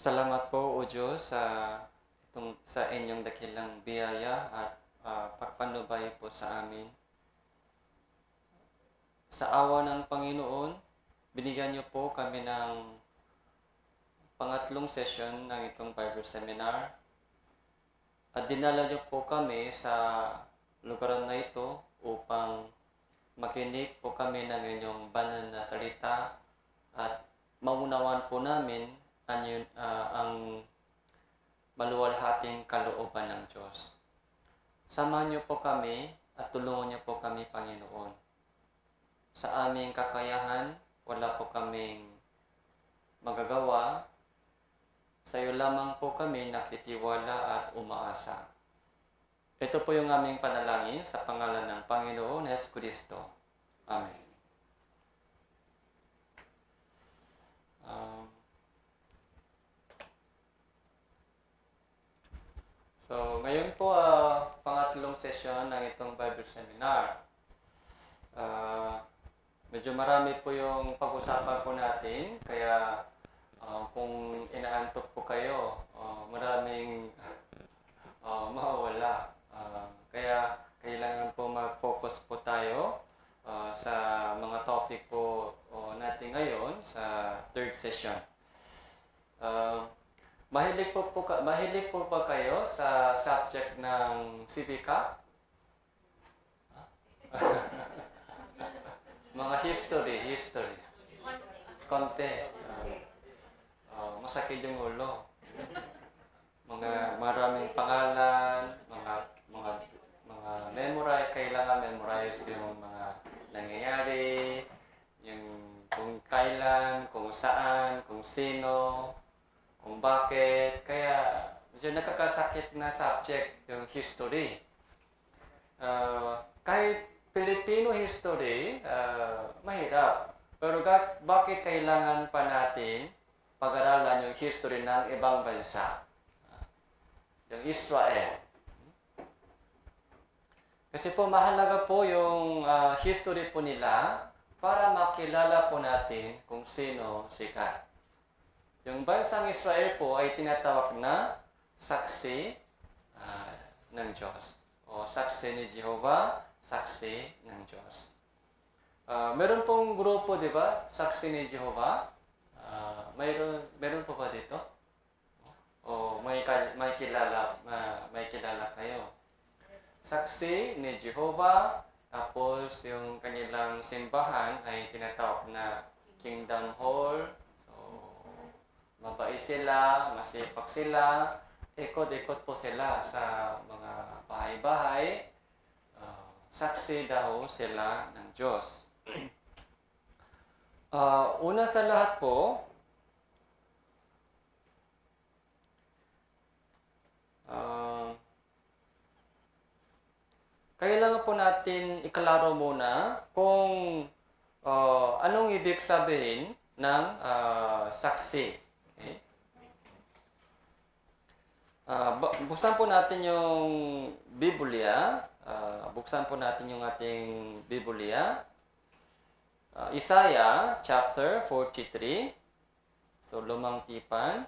Salamat po, O Diyos, sa inyong dakilang biyaya at pagpanubay po sa amin. Sa awa ng Panginoon, binigyan niyo po kami ng pangatlong session ng itong Bible Seminar. At dinala niyo po kami sa lugar na ito upang makinig po kami ng inyong banal na salita at maunawan po namin ang maluwalhating kalooban ng Diyos. Samahan niyo po kami at tulungan niyo po kami, Panginoon. Sa aming kakayahan, wala po kaming magagawa. Sa iyo lamang po kami nagtitiwala at umaasa. Ito po yung aming panalangin sa pangalan ng Panginoon Hesus Kristo. Amen. So, ngayon po, pangatlong session ng itong Bible Seminar. Medyo marami po yung pag-usapan po natin, kaya kung inaantok po kayo, maraming mawawala. Kaya kailangan po mag-focus po tayo sa mga topic po natin ngayon sa third session. Mahilig po ba kayo sa subject ng civica? Mga history. Konti. Masakit yung ulo. Maraming pangalan, mga memorize, kailangan memorize yung mga nangyayari, yung kung kailan, kung saan, kung sino, kung bakit. Kaya medyo nakakasakit na subject yung history. Kahit Filipino history, mahirap. Pero bakit kailangan pa natin pag-aralan yung history ng ibang bansa? Yung Israel. Kasi po mahalaga po yung history po nila para makilala po natin kung sino sikat. Yung bansang Israel po ay tinatawag na saksi ng Diyos. O saksi ni Jehovah, saksi ng Diyos. Meron pong grupo, di ba? Saksi ni Jehovah. Meron po ba dito? O may kilala kayo. Saksi ni Jehovah, tapos yung kanilang simbahan ay tinatawag na Kingdom Hall. Mabait sila, masipag sila, ikot-ikot po sila sa mga bahay-bahay. Saksi daw sila ng Diyos. Una sa lahat po, kailangan po natin iklaro muna kung anong ibig sabihin ng saksi. Okay? Buksan po natin yung Biblia. Buksan po natin yung ating Biblia. Isaiah chapter 43. So, lumang tipan.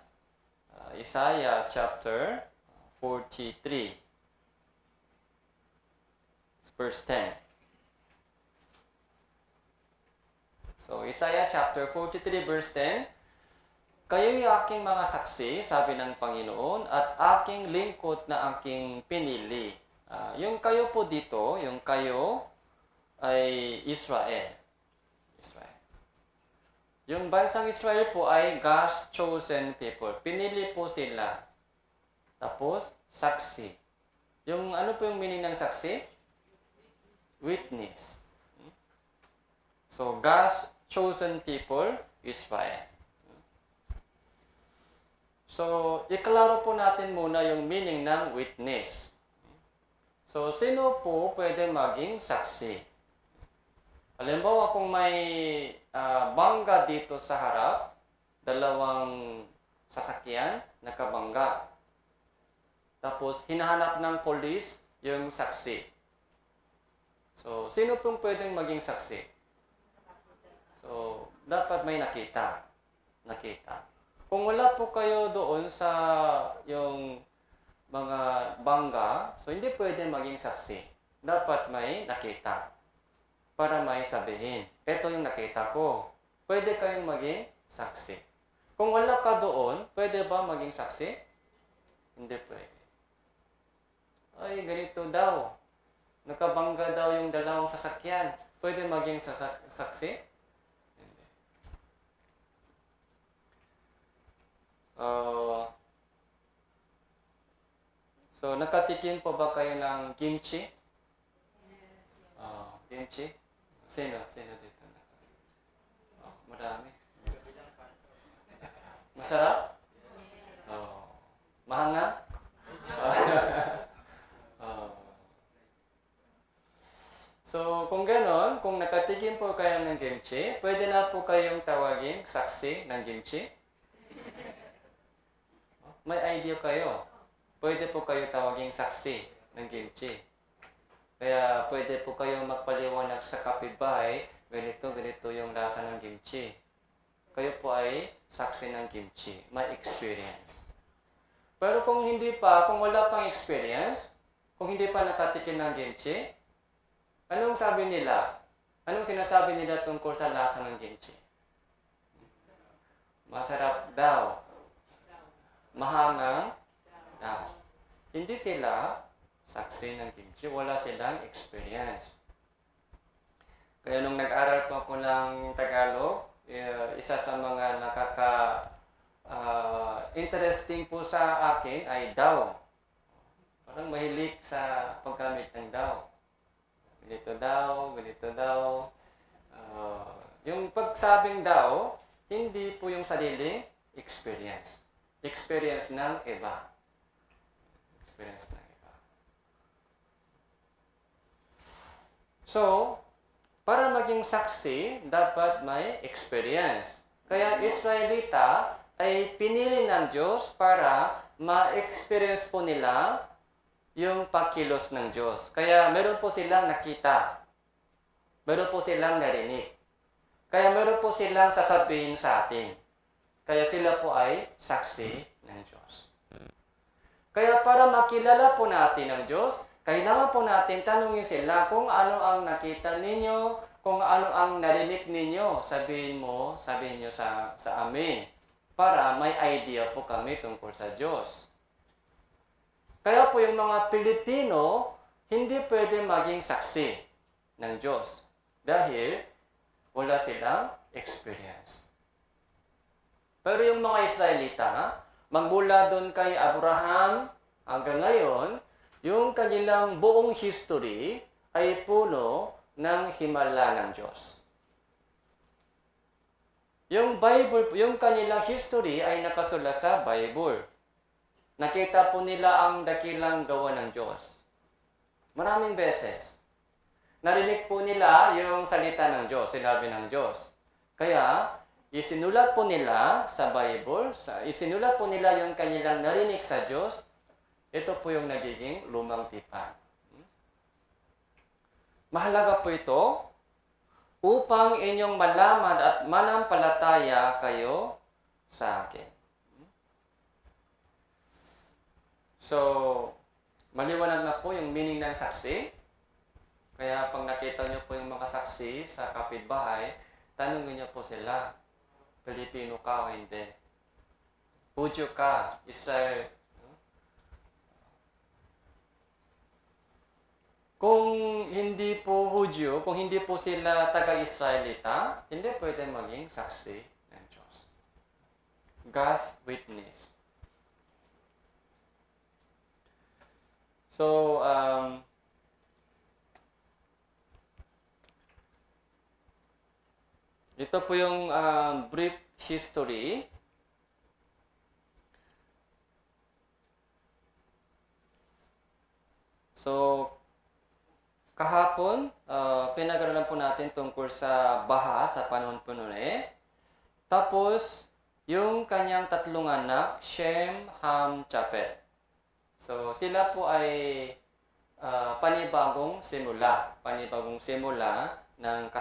Isaiah chapter 43. Verse 10. So, Isaiah chapter 43 verse 10. Kayo'y aking mga saksi, sabi ng Panginoon, at aking lingkod na aking pinili. Yung kayo po dito, yung kayo ay Israel. Yung bansang Israel po ay God's chosen people. Pinili po sila. Tapos, saksi. Yung ano po yung meaning ng saksi? Witness. So, God's chosen people, Israel. So, iklaro po natin muna yung meaning ng witness. So, sino po pwede maging saksi? Halimbawa, kung may bangga dito sa harap, dalawang sasakyan, nakabangga. Tapos, hinahanap ng polis yung saksi. So, sino pong pwedeng maging saksi? So, dapat may nakita. Kung wala po kayo doon sa yung mga bangga, so hindi pwede maging saksi. Dapat may nakita para may sabihin. Ito yung nakita ko. Pwede kayong maging saksi. Kung wala ka doon, pwede ba maging saksi? Hindi pwede. Ay, ganito daw. Nakabangga daw yung dalawang sasakyan. Pwede maging saksi? Hindi. So, nakatikim po ba kayo ng kimchi? Kimchi? Sino dito? Marami. Masarap? Mahanga? So, kung ganon, kung nakatikim po kayo ng kimchi, pwede na po kayong tawagin saksi ng kimchi. May idea kayo. Pwede po kayo tawagin saksi ng kimchi. Kaya pwede po kayong magpaliwanag sa kapitbahay, ganito yung lasa ng kimchi. Kayo po ay saksi ng kimchi. May experience. Pero kung hindi pa, kung wala pang experience, kung hindi pa nakatikim ng kimchi, anong sabi nila? Anong sinasabi nila tungkol sa lasa ng kimchi? Masarap daw. Mahangang daw. Hindi sila saksi ng kimchi. Wala silang experience. Kaya nung nag-aral po ako ng Tagalog, isa sa mga interesting po sa akin ay daw. Parang mahilig sa paggamit ng daw. Ganito daw. Yung pagsabing daw, hindi po yung sariling experience. Experience ng iba. So, para maging saksi, dapat may experience. Kaya Israelita ay pinili ng Diyos para ma-experience po nila yung pagkilos ng Diyos. Kaya meron po silang nakita. Meron po silang narinig. Kaya meron po silang sasabihin sa atin. Kaya sila po ay saksi ng Diyos. Kaya para makilala po natin ang Diyos, kailangan po natin tanungin sila kung ano ang nakita ninyo, kung ano ang narinig ninyo. Sabihin nyo sa amin. Para may idea po kami tungkol sa Diyos. Kaya po yung mga Pilipino, hindi pwede maging saksi ng Diyos. Dahil wala silang experience. Pero yung mga Israelita, magmula doon kay Abraham hanggang ngayon, yung kanilang buong history ay puno ng himala ng Diyos. Yung Bible, yung kanilang history ay nakasulat sa Bible. Nakita po nila ang dakilang gawa ng Diyos. Maraming beses. Narinig po nila yung salita ng Diyos, sinabi ng Diyos. Kaya, isinulat po nila sa Bible, isinulat po nila yung kanilang narinig sa Diyos. Ito po yung nagiging lumang tipan. Mahalaga po ito upang inyong malaman at manampalataya kayo sa akin. So, maliwanag na po yung meaning ng saksi. Kaya pag nakita nyo po yung mga saksi sa kapitbahay, tanungin nyo po sila, Pilipino ka o hindi? Hudyo ka, Israel. Kung hindi po Hudyo, kung hindi po sila taga-Israelita, hindi pwede maging saksi ng Diyos. God's witness. So, ito po yung brief history. So, kahapon, pinag-aralan po natin tungkol sa baha sa panahon po noon eh. Tapos, yung kanyang tatlong anak, Shem, Ham, Japhet. So, sila po ay panibagong simula ng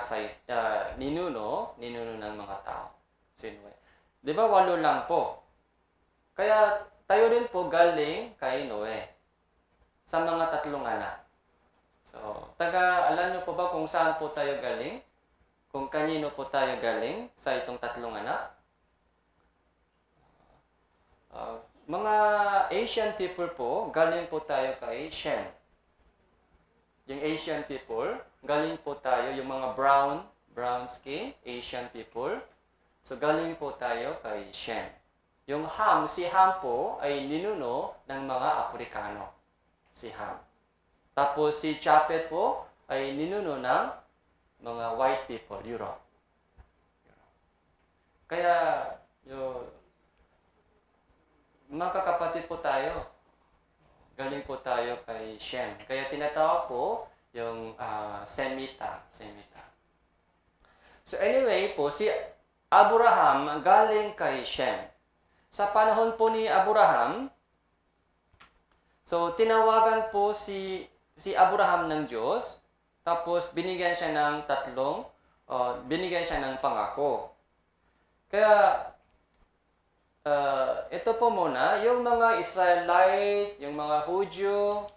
ninuno ng mga tao. Di ba 8 lang po? Kaya tayo rin po galing kay Noe sa mga tatlong anak. So, alam niyo po ba kung saan po tayo galing? Kung kanino po tayo galing sa itong tatlong anak? Mga Asian people po, galing po tayo kay Shem. Yung Asian people, galing po tayo, yung mga brown skin, Asian people. So, galing po tayo kay Shem. Yung Ham, si Ham po ay ninuno ng mga Afrikano. Si Ham. Tapos si Japhet po ay ninuno ng mga white people, Europe. Kaya, mga kakapatid po tayo. Galing po tayo kay Shem. Kaya tinatawag po yung Semita. So anyway po, si Abraham galing kay Shem. Sa panahon po ni Abraham, so tinawagan po si Abraham ng Diyos, tapos binigyan siya ng binigyan siya ng pangako. Kaya, ito po muna, yung mga Israelite, yung mga Hudyo,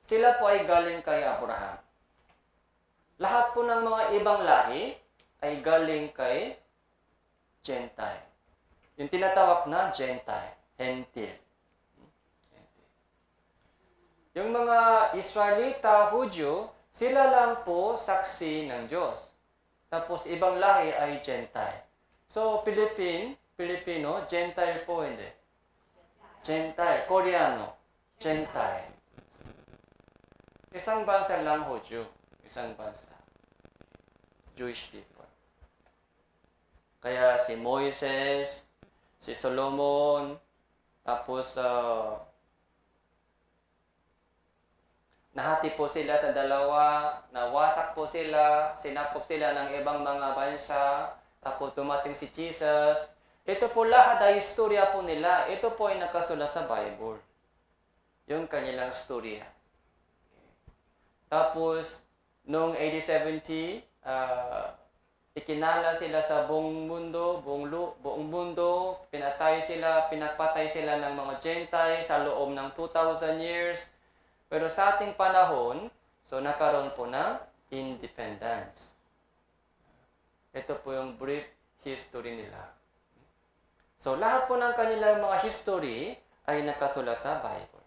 sila po ay galing kay Abraham. Lahat po ng mga ibang lahi ay galing kay Gentile. Yung tinatawag na Gentile, Hentil. Yung mga Israelita, Hudyo, sila lang po saksi ng Diyos. Tapos ibang lahi ay Gentile. So, Filipino, Gentile po, hindi. Gentile, Koreano, Gentile. Isang bansa lang Hudyo. Isang bansa. Jewish people. Kaya si Moises, si Solomon, tapos nahati po sila sa dalawa, nawasak po sila, sinakop sila ng ibang mga bansa, tapos dumating si Jesus. Ito po lahat ay istorya po nila. Ito po ay nakasulat sa Bible. Yung kanilang storya. Tapos, noong AD 70, ikinala sila sa buong mundo, pinatay sila, pinagpatay sila ng mga Gentile sa loob ng 2,000 years. Pero sa ating panahon, so nakaroon po ng independence. Ito po yung brief history nila. So lahat po ng kanilang mga history ay nakasulat sa Bible.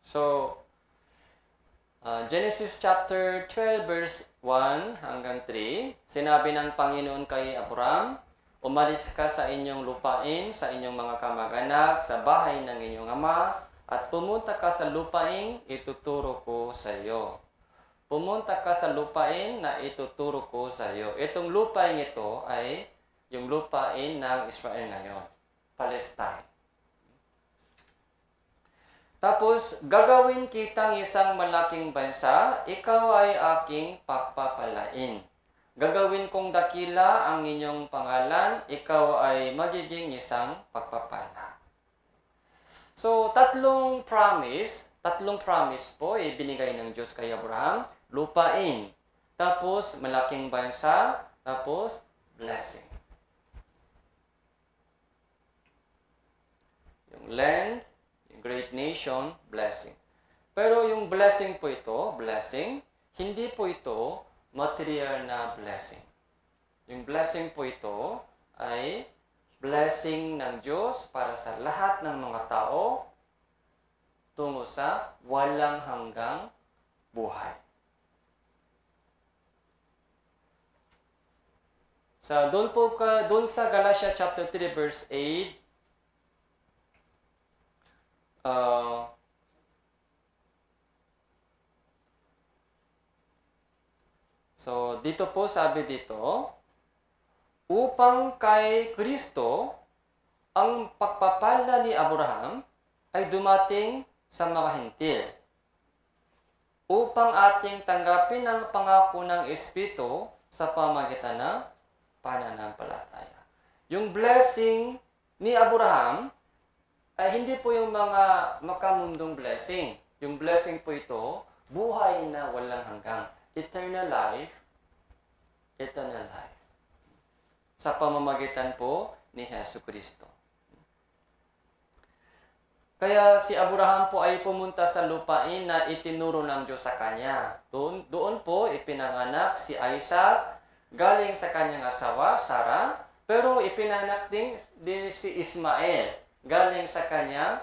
So, Genesis chapter 12 verse 1 hanggang 3, sinabi ng Panginoon kay Abraham, umalis ka sa inyong lupain, sa inyong mga kamag-anak, sa bahay ng inyong ama, at pumunta ka sa lupain, ituturo ko sa iyo. Pumunta ka sa lupain na ituturo ko sa iyo. Itong lupain ito ay yung lupain ng Israel ngayon, Palestine. Tapos, gagawin kitang isang malaking bansa, ikaw ay aking papapalain. Gagawin kong dakila ang inyong pangalan, ikaw ay magiging isang pagpapala. So, tatlong promise po ay binigay ng Diyos kay Abraham. Lupain, tapos malaking bansa, tapos blessing. Yung land, yung great nation, blessing. Pero yung blessing po ito, hindi po ito material na blessing. Yung blessing po ito ay blessing ng Diyos para sa lahat ng mga tao tungo sa walang hanggang buhay. So, doon sa Galatia chapter 3 verse 8, so, dito po, sabi dito, upang kay Kristo, ang pagpapala ni Abraham ay dumating sa mga Hentil, upang ating tanggapin ang pangako ng Espiritu sa pamagitan ng pananampalataya. Yung blessing ni Abraham ay hindi po yung mga makamundong blessing. Yung blessing po ito, buhay na walang hanggang. Eternal life sa pamamagitan po ni Hesus Kristo. Kaya si Abraham po ay pumunta sa lupain na itinuro ng Diyos sa kanya. Doon po ipinanganak si Isaac galing sa kanyang asawa, Sarah, pero ipinanganak din si Ismael galing sa kanyang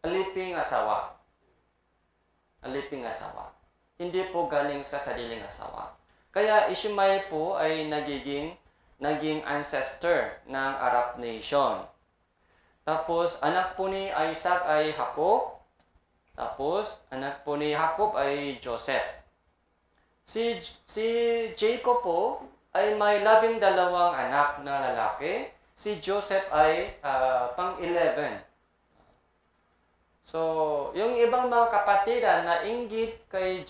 aliping asawa. Aliping asawa. Hindi po galing sa sariling asawa. Kaya Ismael po ay naging ancestor ng Arab nation. Tapos, anak po ni Isaac ay Jacob. Tapos, anak po ni Jacob ay Joseph. Si Jacob po ay may 12 anak na lalaki. Si Joseph ay pang-11. So, yung ibang mga kapatiran na inggit kay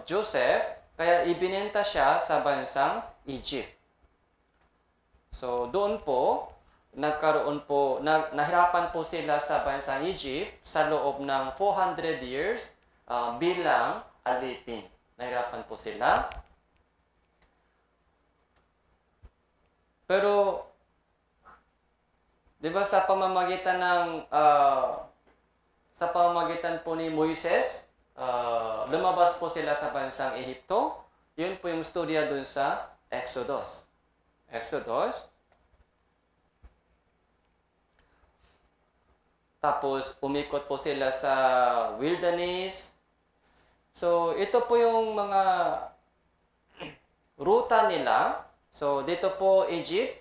Joseph, kaya ibinenta siya sa bansang Egypt. So, doon po, nahirapan po sila sa bansang Egypt sa loob ng 400 years bilang alipin. Nahirapan po sila. Pero, di ba sa pamamagitan po ni Moises, lumabas po sila sa bansang Ehipto. Yun po yung storya dun sa Exodus. Tapos, umikot po sila sa wilderness. So, ito po yung mga ruta nila. So, dito po, Egypt.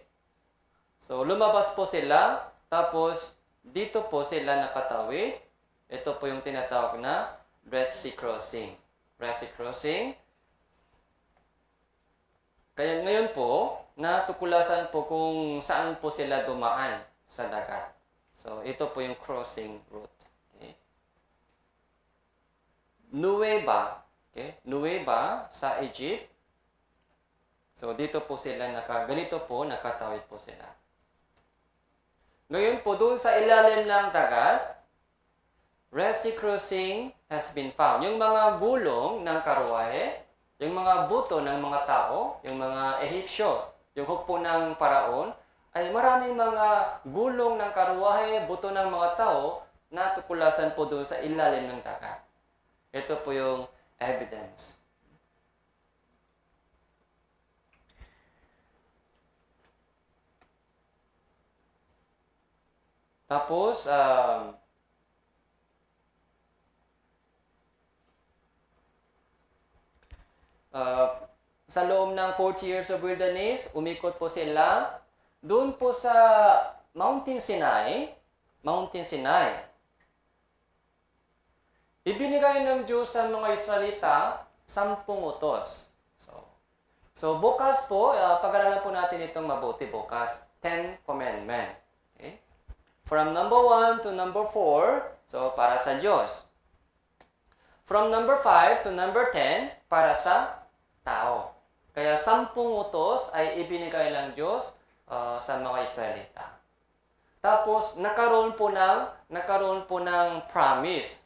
So, lumabas po sila. Tapos, dito po sila nakatawid. Ito po yung tinatawag na Red Sea Crossing. Red Sea Crossing. Kaya ngayon po, natuklasan po kung saan po sila dumaan sa dagat. So, ito po yung crossing route. Okay. Nueva sa Egypt. So, dito po sila ganito po, nakatawid po sila. Ngayon po, doon sa ilalim ng dagat, Red Sea Crossing has been found. Yung mga gulong ng karwahe, yung mga buto ng mga tao, yung mga Ehipsyo, yung hukbo ng paraon, ay maraming mga gulong ng karwahe, buto ng mga tao na tuklasan po doon sa ilalim ng dagat. Ito po yung evidence. Tapos, sa loob ng 40 years of wilderness, umikot po sila doon po sa Mountain Sinai, ibinigay ng Diyos sa mga Israelita 10 utos. So bukas po, pag-aralan po natin itong mabuti bukas. 10 Commandment. Okay? From number 1 to number 4, so para sa Diyos. From number 5 to number 10, para sa tao. Kaya 10 utos ay ibinigay ng Diyos sa mga Israelita. Tapos, nagkaroon po ng promise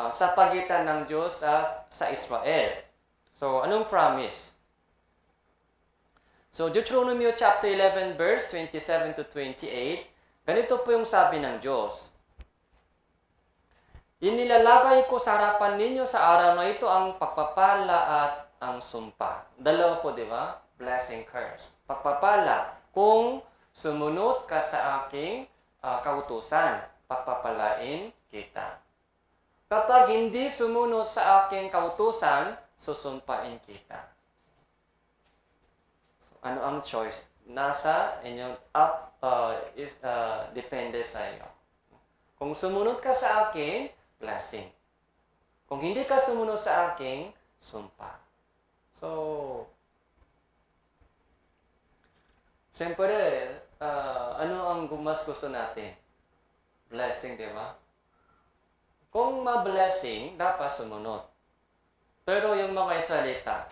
sa pagitan ng Diyos sa Israel. So, anong promise? So, Deuteronomy chapter 11, verse 27 to 28, ganito po yung sabi ng Diyos. Inilalagay ko sa harapan ninyo sa araw na ito ang pagpapala at ang sumpa. Dalawa po, di ba? Blessing, curse. Pagpapala, kung sumunod ka sa aking kautusan, pagpapalain kita. Kapag hindi sumunod sa aking kautusan, susumpain kita. So, ano ang choice? Nasa inyong depende sa iyo. Kung sumunod ka sa akin, blessing. Kung hindi ka sumunod sa aking, sumpa. So, siyempre, ano ang mas gusto natin? Blessing, di ba? Kung ma-blessing, dapat sumunod. Pero yung mga Israelita,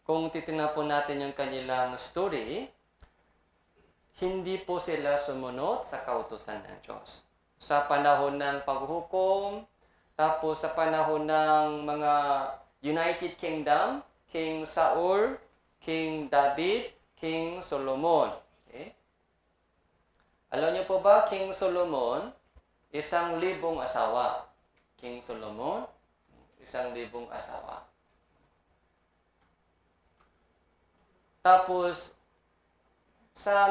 kung titignan po natin yung kanilang story, hindi po sila sumunod sa kautusan ng Diyos. Sa panahon ng paghuhukom, tapos sa panahon ng mga United Kingdom, King Saul, King David, King Solomon. Okay? Alam niyo po ba, King Solomon, 1,000 asawa. King Solomon, 1,000 asawa. Tapos,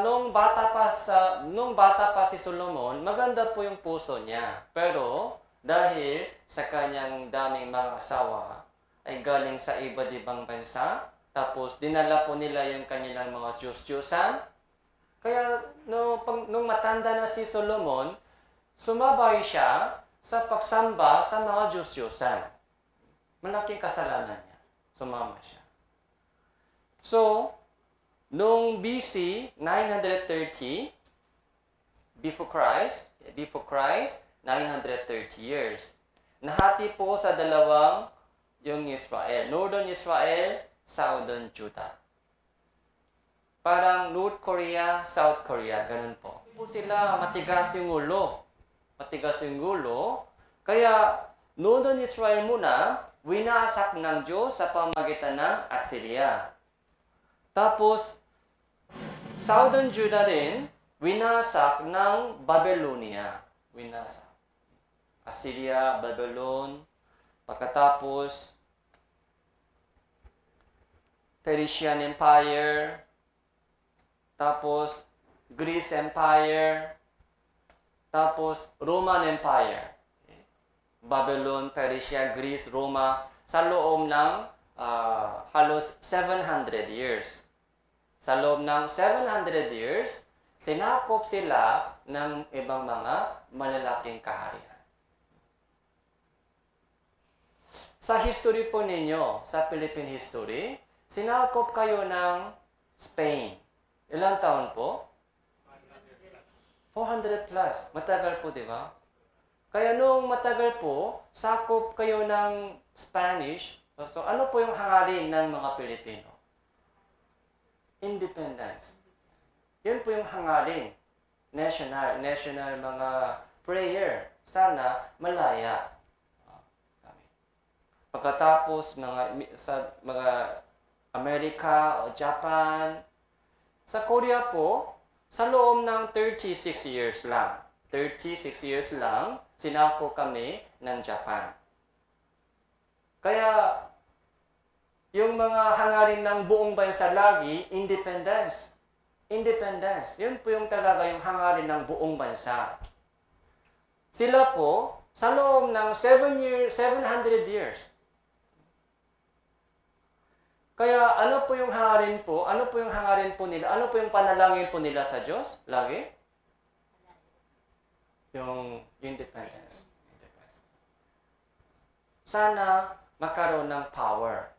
nung bata pa si Solomon, maganda po yung puso niya. Pero, dahil sa kanyang daming mga asawa, ay galing sa iba't ibang bansa, tapos dinala po nila yung kanilang mga Diyos-Diyosan. Kaya, nung matanda na si Solomon, sumabay siya sa pagsamba sa mga Diyos-Diyosan. Malaking kasalanan niya. Sumama siya. So, noong BC 930, before Christ, 930 years. Nahati po sa dalawang yung Israel. Northern Israel, Southern Judah. Parang North Korea, South Korea, ganun po. Po sila matigas yung ulo. Kaya Northern Israel muna, winasak ng Diyos sa pamagitan ng Assyria. Tapos, Southern Judah rin, winasak ng Babylonia. Winasak. Assyria, Babylon, pagkatapos, Persian Empire, tapos, Greece Empire, tapos, Roman Empire. Babylon, Persia, Greece, Roma, sa loob ng halos 700 years. Sa loob ng 700 years, sinakop sila ng ibang mga malalaking kaharian. Sa history po ninyo, sa Philippine history, sinakop kayo ng Spain. Ilang taon po? 400 plus. Matagal po, di ba? Kaya nung matagal po, sakop kayo ng Spanish. So, ano po yung hangarin ng mga Pilipino? Independence. Yun po yung hangarin. National mga prayer. Sana malaya. Pagkatapos sa mga Amerika o Japan, sa Korea po, sa loob ng 36 years lang. 36 years lang, sinako kami ng Japan. Kaya, yung mga hangarin ng buong bansa lagi, independence. Independence. Yun po yung talaga yung hangarin ng buong bansa. Sila po, sa loob ng 700 years. Kaya ano po yung hangarin po? Ano po yung hangarin po nila? Ano po yung panalangin po nila sa Diyos? Lagi? Yung independence. Sana magkaroon ng power.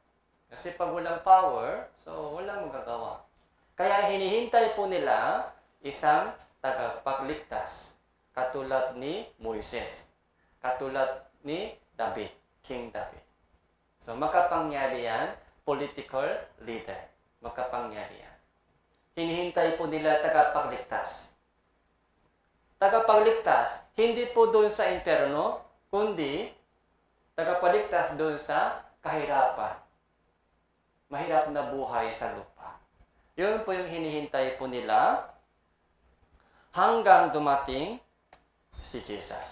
Kasi pag walang power, so walang magagawa. Kaya hinihintay po nila isang tagapagligtas. Katulad ni Moises. Katulad ni David. King David. So makapangyari yan, political leader. Makapangyari yan. Hinihintay po nila tagapagligtas. Tagapagligtas, hindi po doon sa impyerno, kundi tagapagligtas doon sa kahirapan. Mahirap na buhay sa lupa. Yun po yung hinihintay po nila hanggang dumating si Jesus.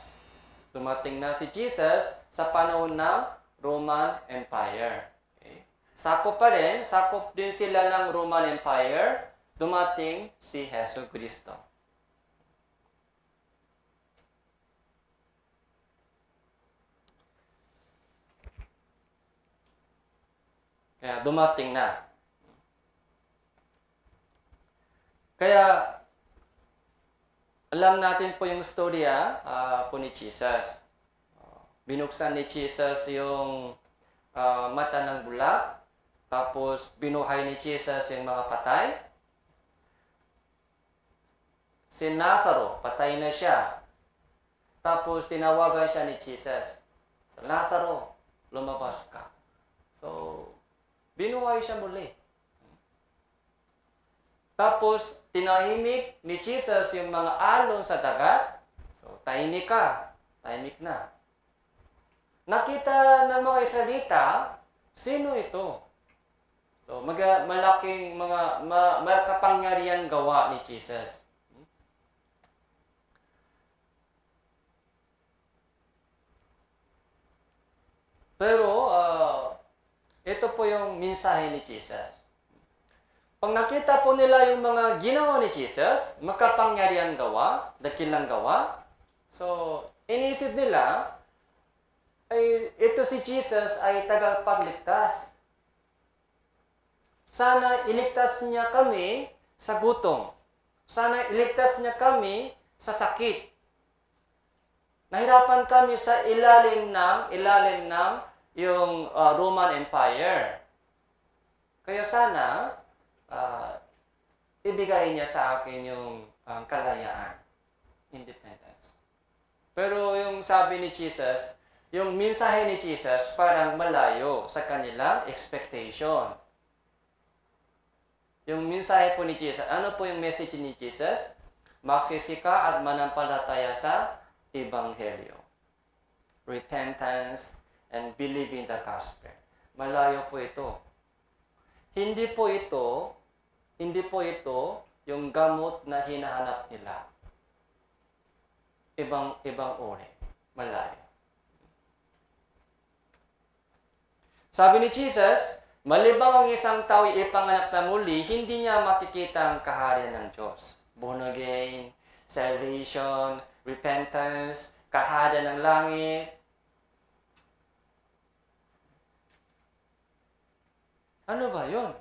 Dumating na si Jesus sa panahon ng Roman Empire. Okay. Sakop din sila ng Roman Empire, dumating si Hesus Kristo. Kaya dumating na. Kaya alam natin po yung storya po ni Jesus. Binuksan ni Jesus yung mata ng bulak. Tapos binuhay ni Jesus yung mga patay. Si Lazaro, patay na siya. Tapos tinawagan siya ni Jesus. Lazaro, lumabas ka. So, binuhay siya muli. Tapos, tinahimik ni Jesus yung mga alon sa dagat. So, tahimik ka. Tahimik na. Nakita ng mga Israelita, sino ito? So, malaking makapangyarihan gawa ni Jesus. Pero, ito po yung mensahe ni Jesus. Pag nakita po nila yung mga ginawa ni Jesus, makapangyarihan gawa, dakilang gawa, so, inisip nila, ay ito si Jesus ay tagapagligtas. Sana iligtas niya kami sa gutom. Sana iligtas niya kami sa sakit. Nahirapan kami sa ilalim ng yung Roman Empire. Kaya sana ibigay niya sa akin yung kalayaan, independence. Pero yung sabi ni Jesus, yung mensahe ni Jesus parang malayo sa kanilang expectation. Yung mensahe po ni Jesus, ano po yung message ni Jesus? Magsisika at manampalataya sa Ebanghelyo. Repentance and believe in the gospel. Malayo po ito. Hindi po ito yung gamot na hinahanap nila. Ibang uri. Malayo. Sabi ni Jesus, malibang ang isang tao ipanganak na muli, hindi niya makikita ang kaharian ng Diyos. Born again, salvation, repentance, kaharian ng langit. Ano ba yun?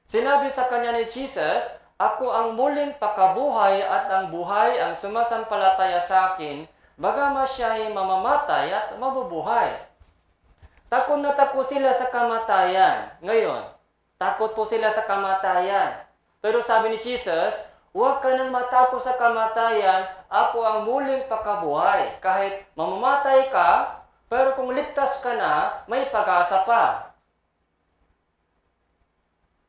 Sinabi sa kanya ni Jesus, ako ang muling pakabuhay at ang buhay ang sumasampalataya sa akin, bagamat siya ay mamamatay at mabubuhay. Takot na takot sila sa kamatayan. Ngayon, takot po sila sa kamatayan. Pero sabi ni Jesus, huwag ka nang matakot sa kamatayan, ako ang muling pakabuhay. Kahit mamamatay ka, pero kung ligtas ka na, may pag-asa pa.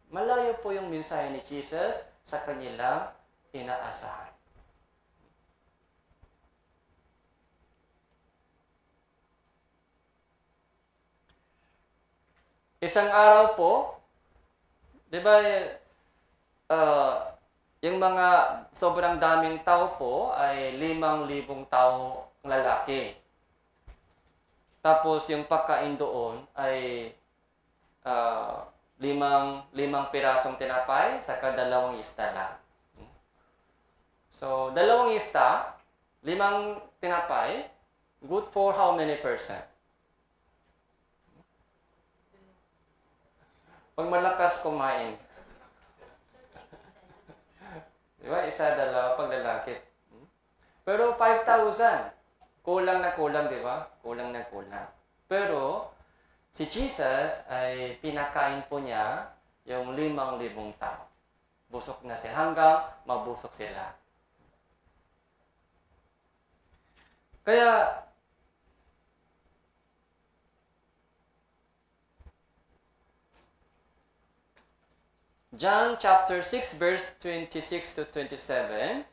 Malayo po yung mensahe ni Jesus sa kanilang inaasahan. Isang araw po, di ba, yung mga sobrang daming tao po ay 5,000 tao lalaki. Tapos yung pagkain doon ay limang pirasong tinapay saka 2 isda lang. So, 2 isda, 5 tinapay, good for how many person? Pag malakas kumain. Di ba? 1, 2, pag lalaki. Pero 5,000. Kulang na kulang, di ba? Kulang na kulang. Pero, si Jesus ay pinakain po niya yung 5,000 tao. Busok na sila. Hanggang mabusok sila. Kaya, John chapter 6 verse 26 to 27.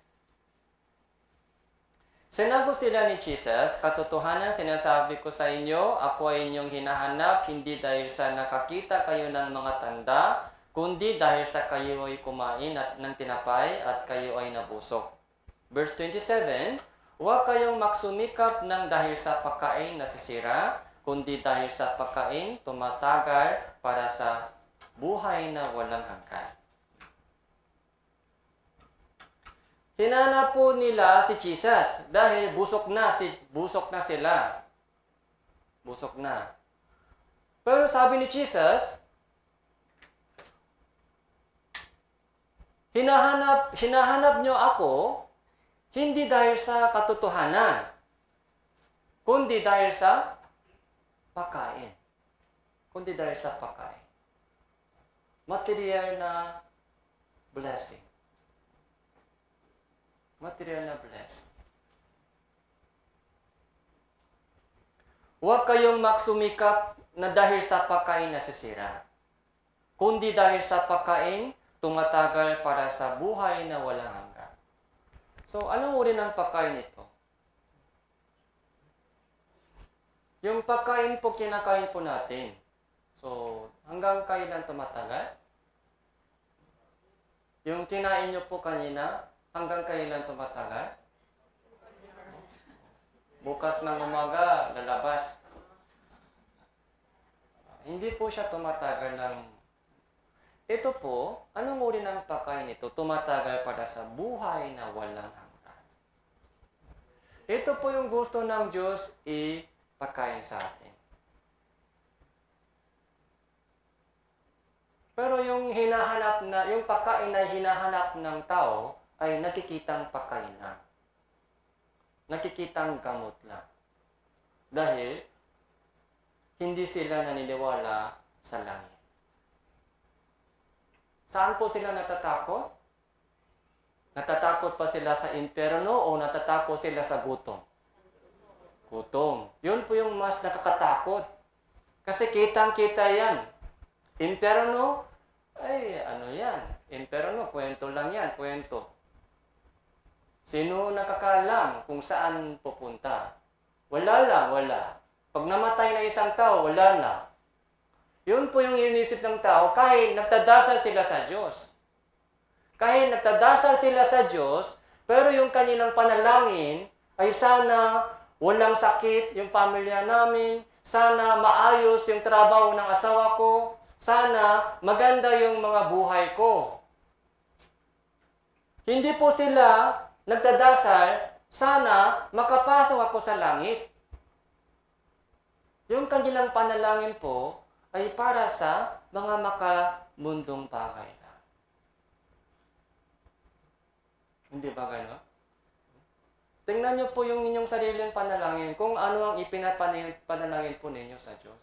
Sinagot sila ni Jesus, katotohanan sinasabi ko sa inyo, ako ay inyong hinahanap, hindi dahil sa nakakita kayo ng mga tanda, kundi dahil sa kayo ay kumain at ng tinapay at kayo ay nabusok. Verse 27, huwag kayong magsumikap ng dahil sa pagkain nasisira, kundi dahil sa pagkain tumatagal para sa buhay na walang hanggan. Hinanap po nila si Jesus dahil busok na sila. Busok na. Pero sabi ni Jesus, hinahanap niyo ako hindi dahil sa katotohanan, kundi dahil sa pagkain. Kundi dahil sa pagkain. Material na blessing. Material na blessing. Huwag kayong magsumikap na dahil sa pagkain nasisira, kundi dahil sa pagkain tumatagal para sa buhay na walang hanggan. So, anong uri ng pagkain ito? Yung pagkain po, kinakain po natin. So, hanggang kailan tumatagal? Yung kinain nyo po kanina, hanggang kailan tumatagal? Bukas ng umaga, lalabas. Hindi po siya tumatagal ng... Ito po, anong uri ng pagkain ito? Tumatagal para sa buhay na walang hanggan. Ito po yung gusto ng Diyos ipakain sa atin. Pero yung yung pagkain na hinahanap ng tao ay nakikitang pagkain lang. Nakikitang gamot lang. Dahil hindi sila naniniwala sa langit. Saan po sila natatakot? Natatakot pa sila sa impyerno o natatakot sila sa gutom? Gutom. Yun po yung mas nakakatakot. Kasi kitang-kita yan. Impyerno, ay ano yan? Impyerno, kwento lang yan, kwento. Sino nakakaalam kung saan pupunta? Wala lang, wala. Pag namatay na isang tao, wala na. Yun po yung inisip ng tao kahit nagtadasal sila sa Diyos. Kahit nagtadasal sila sa Diyos, pero yung kanilang panalangin ay sana walang sakit yung pamilya namin, sana maayos yung trabaho ng asawa ko, sana maganda yung mga buhay ko. Hindi po sila nagdadasal, sana makapasok ako sa langit. Yung kanilang panalangin po ay para sa mga makamundong bagay na. Hindi ba gano'n? Tingnan niyo po yung inyong sariling panalangin, kung ano ang ipinapanalangin po ninyo sa Diyos.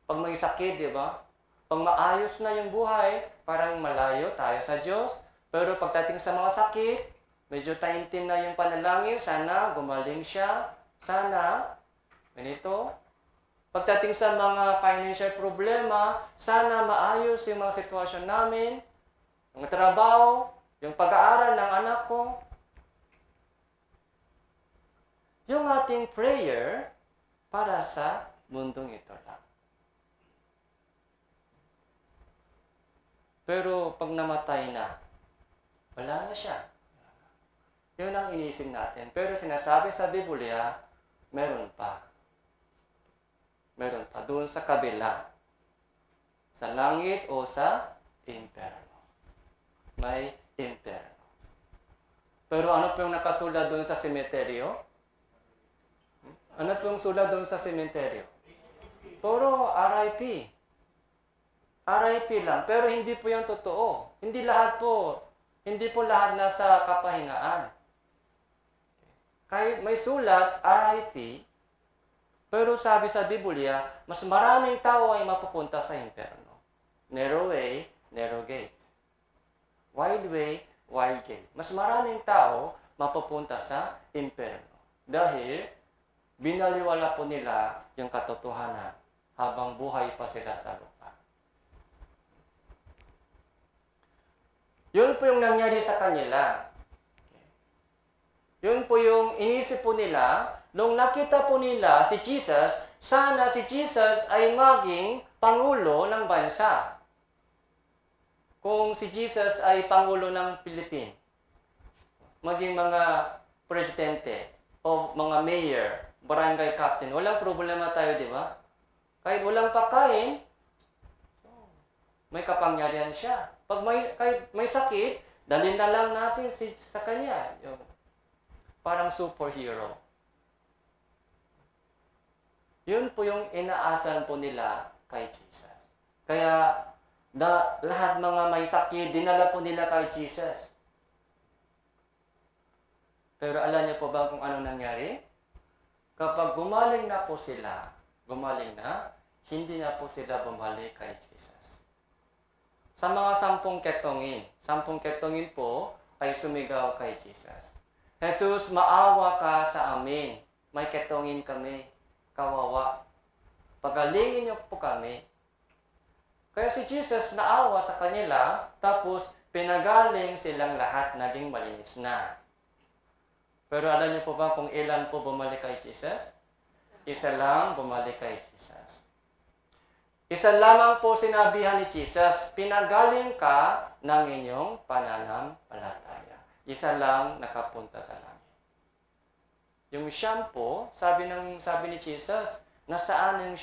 Pag may sakit, di ba? Pag maayos na yung buhay, parang malayo tayo sa Diyos. Pero pagdating sa mga sakit, medyo taimtim na yung panalangin, sana gumaling siya, sana, ganito. Pagdating sa mga financial problema, sana maayos yung mga sitwasyon namin, yung trabaho, yung pag-aaral ng anak ko. Yung ating prayer para sa mundong ito lang. Pero pag namatay na, wala na siya. Yun ang inisip natin. Pero sinasabi sa Biblia, meron pa. Meron pa. Doon sa kabila. Sa langit o sa impyerno. May impyerno. Pero ano po yung nakasulat doon sa semeteryo? Ano po yung sulat doon sa semeteryo? Puro RIP. RIP lang. Pero hindi po yung totoo. Hindi po lahat nasa kapahingaan. Kahit may sulat, RIP, pero sabi sa Biblia, mas maraming tao ay mapupunta sa impyerno. Narrow way, narrow gate. Wide way, wide gate. Mas maraming tao mapupunta sa impyerno. Dahil binaliwala po nila yung katotohanan habang buhay pa sila sa lupa. Yun po yung nangyari sa kanila. Yun po yung inisip po nila, nung nakita po nila si Jesus, sana si Jesus ay maging Pangulo ng bansa. Kung si Jesus ay Pangulo ng Philippines, maging mga presidente o mga mayor, barangay captain, walang problema tayo, di ba? Kahit walang pagkain, may kapangyarihan siya. Kahit may sakit, dalhin na lang natin sa kanya. Yung parang superhero. Yun po yung inaasahan po nila kay Jesus. Kaya lahat mga may sakit, dinala po nila kay Jesus. Pero alam niyo po ba kung ano nangyari? Kapag gumaling na po sila, hindi na po sila bumalik kay Jesus. Sa mga 10 ketongin po ay sumigaw kay Jesus. Jesus, maawa ka sa amin. May ketongin kami. Kawawa. Pagalingin niyo po kami. Kaya si Jesus naawa sa kanila, tapos pinagaling silang lahat, naging malinis na. Pero alam niyo po ba kung ilan po bumalik kay Jesus? Isa lang bumalik kay Jesus. Isa lamang po sinabihan ni Jesus, pinagaling ka ng inyong pananampalataya. Isa lang nakapunta sa langit. Yung siyam po, sabi ni Jesus, nasaan yung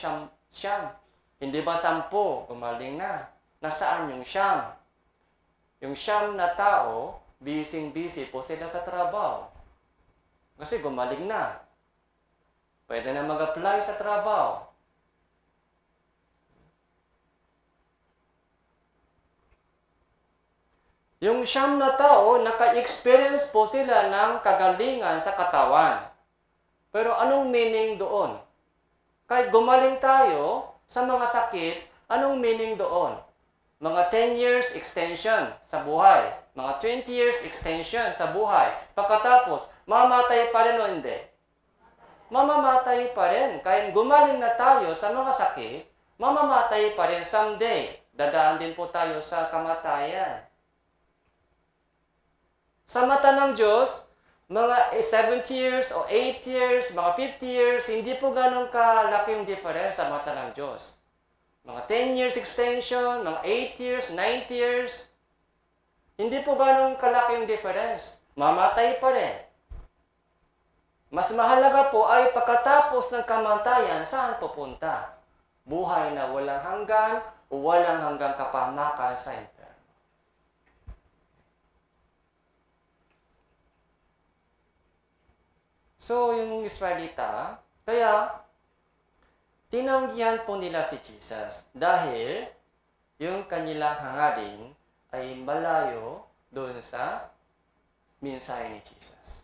siyam? Hindi ba 10? Gumaling na. Nasaan yung siyam? Yung siyam na tao, busy po sila sa trabaho. Kasi gumaling na. Pwede na mag-apply sa trabaho. Yung siyam na tao, naka-experience po sila ng kagalingan sa katawan. Pero anong meaning doon? Kahit gumaling tayo sa mga sakit, anong meaning doon? Mga 10 years extension sa buhay. Mga 20 years extension sa buhay. Pagkatapos, mamatay pa rin o hindi? Mamamatay pa rin. Kahit gumaling na tayo sa mga sakit, mamamatay pa rin someday. Dadaan din po tayo sa kamatayan. Sa mata ng Diyos, mga 70 years o 8 years, mga 50 years, hindi po ganun kalaki yung difference sa mata ng Diyos. Mga 10 years extension, mga 8 years, 9 years, hindi po ganun kalaki yung difference. Mamatay pa rin. Mas mahalaga po ay pagkatapos ng kamatayan, saan pupunta? Buhay na walang hanggan o walang hanggang kapahamakan sa impyerno. So, yung Israelita, kaya tinanggihan po nila si Jesus dahil yung kanilang hangarin ay malayo doon sa mensahe ni Jesus.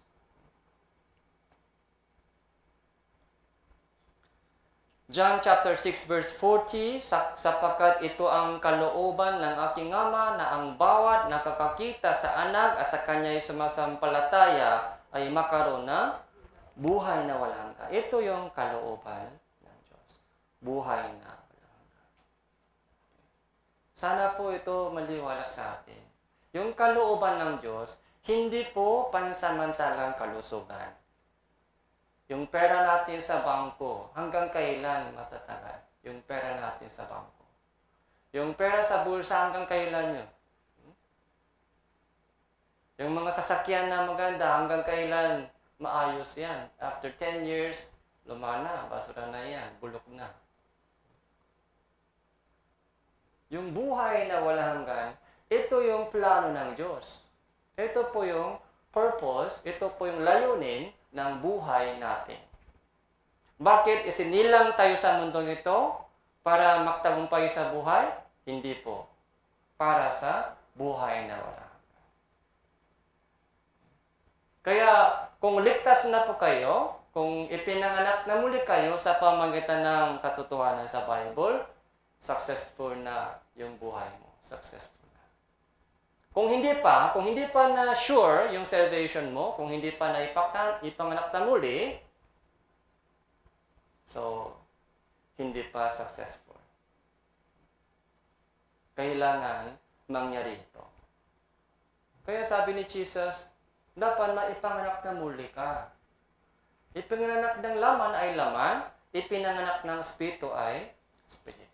John chapter 6 verse 40, sapagkat ito ang kalooban ng aking Ama na ang bawat nakakakita sa anak at sa kanya'y sumasampalataya ay makaroon ng buhay na walang hanggan. Ito yung kalooban ng Diyos. Buhay na walang hanggan. Sana po ito maliwanag sa atin. Yung kalooban ng Diyos, hindi po pansamantalang kalusugan. Yung pera natin sa bangko, hanggang kailan matatagal? Yung pera natin sa bangko. Yung pera sa bulsa, hanggang kailan yun? Yung mga sasakyan na maganda, hanggang kailan maayos yan? After 10 years, lumana, basura na yan, bulok na. Yung buhay na walang hanggan, ito yung plano ng Diyos. Ito po yung purpose, ito po yung layunin ng buhay natin. Bakit isinilang tayo sa mundong ito? Para magtagumpay sa buhay? Hindi po. Para sa buhay na wala. Kaya kung ligtas na po kayo, kung ipinanganak na muli kayo sa pamamagitan ng katotohanan sa Bible, successful na yung buhay mo. Successful. Kung hindi pa na sure yung salvation mo, kung hindi pa na ipanganak na muli, so, hindi pa successful. Kailangan mangyari ito. Kaya sabi ni Jesus, dapat maipanganak na muli ka. Ipinanganak ng laman ay laman, ipinanganak ng espiritu ay espiritu.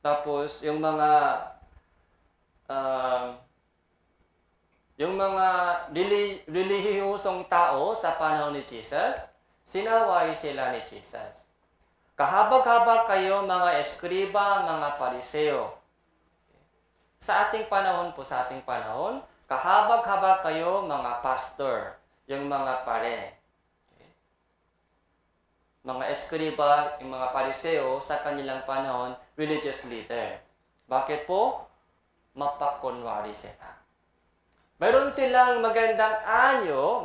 Tapos, yung mga relihiyosong tao sa panahon ni Jesus, sinaway sila ni Jesus. Kahabag-habag kayo mga eskriba, mga pariseo. Sa ating panahon, kahabag-habag kayo mga pastor, yung mga pare. Mga eskriba, yung mga pariseo, sa kanilang panahon, religious leader. Bakit po? Mapakunwari sila. Mayroon silang magandang anyo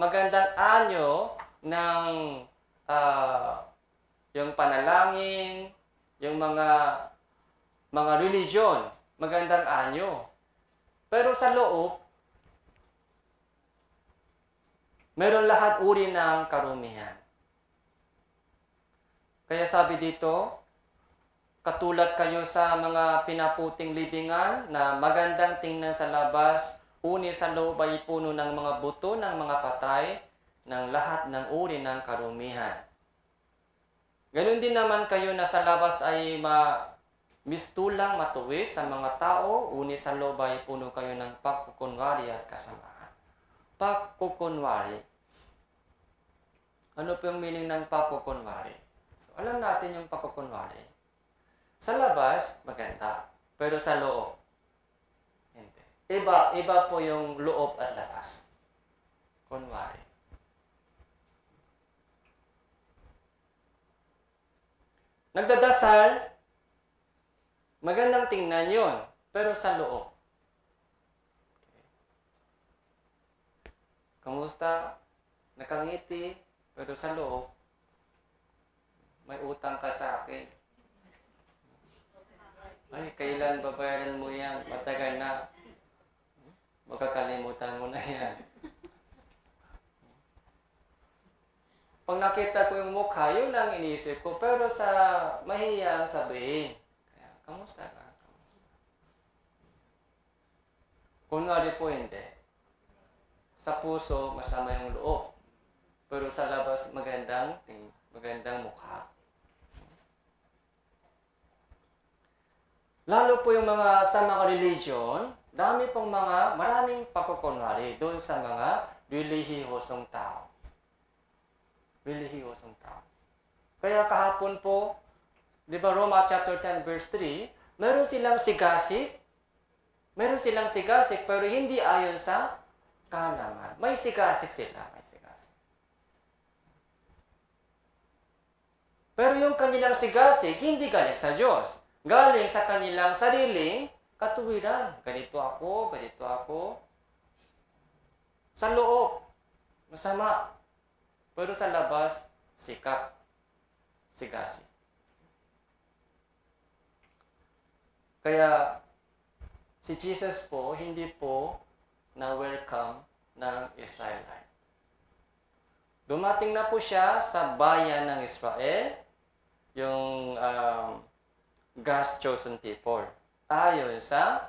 ng yung panalangin, yung mga religion, magandang anyo. Pero sa loob, mayroon lahat uri ng karumihan. Kaya sabi dito, katulad kayo sa mga pinaputing libingan na magandang tingnan sa labas, uni sa loob ay puno ng mga buto ng mga patay ng lahat ng uri ng karumihan. Ganon din naman kayo na sa labas ay mistulang matuwid sa mga tao, uni sa loob ay puno kayo ng pagkukunwari at kasamaan. Pagkukunwari. Ano po yung meaning ng pagkukunwari? So, alam natin yung pagkukunwari. Sa labas, maganda. Pero sa loob, hindi. Iba po yung loob at labas. Kunwari. Nagdadasal, magandang tingnan yun, pero sa loob. Okay. Kamusta? Nakangiti, pero sa loob, may utang ka sa akin. Ay, kailan babayaran mo yan? Matagal na. Magkakalimutan mo na yan. Pag nakita ko yung mukha, yun lang iniisip ko. Pero sa mahiyang sabihin. Kaya, kamusta ka? Kunwari po hindi. Sa puso, masama yung loob. Pero sa labas, magandang mukha. Lalo po yung sa mga religion, maraming pagkukunwari doon sa mga relihiyosong tao. Relihiyosong tao. Kaya kahapon po, di ba Roma chapter 10 verse 3, meron silang sigasik, pero hindi ayon sa kaalaman. May sigasik sila, Pero yung kanilang sigasik, hindi galing sa Diyos. Galing sa kanilang sariling katuwiran. Ganito ako. Sa loob, masama. Pero sa labas, sigasik. Kaya, si Jesus po, hindi po na-welcome ng Israelite. Dumating na po siya sa bayan ng Israel, yung God's chosen people. Ayon sa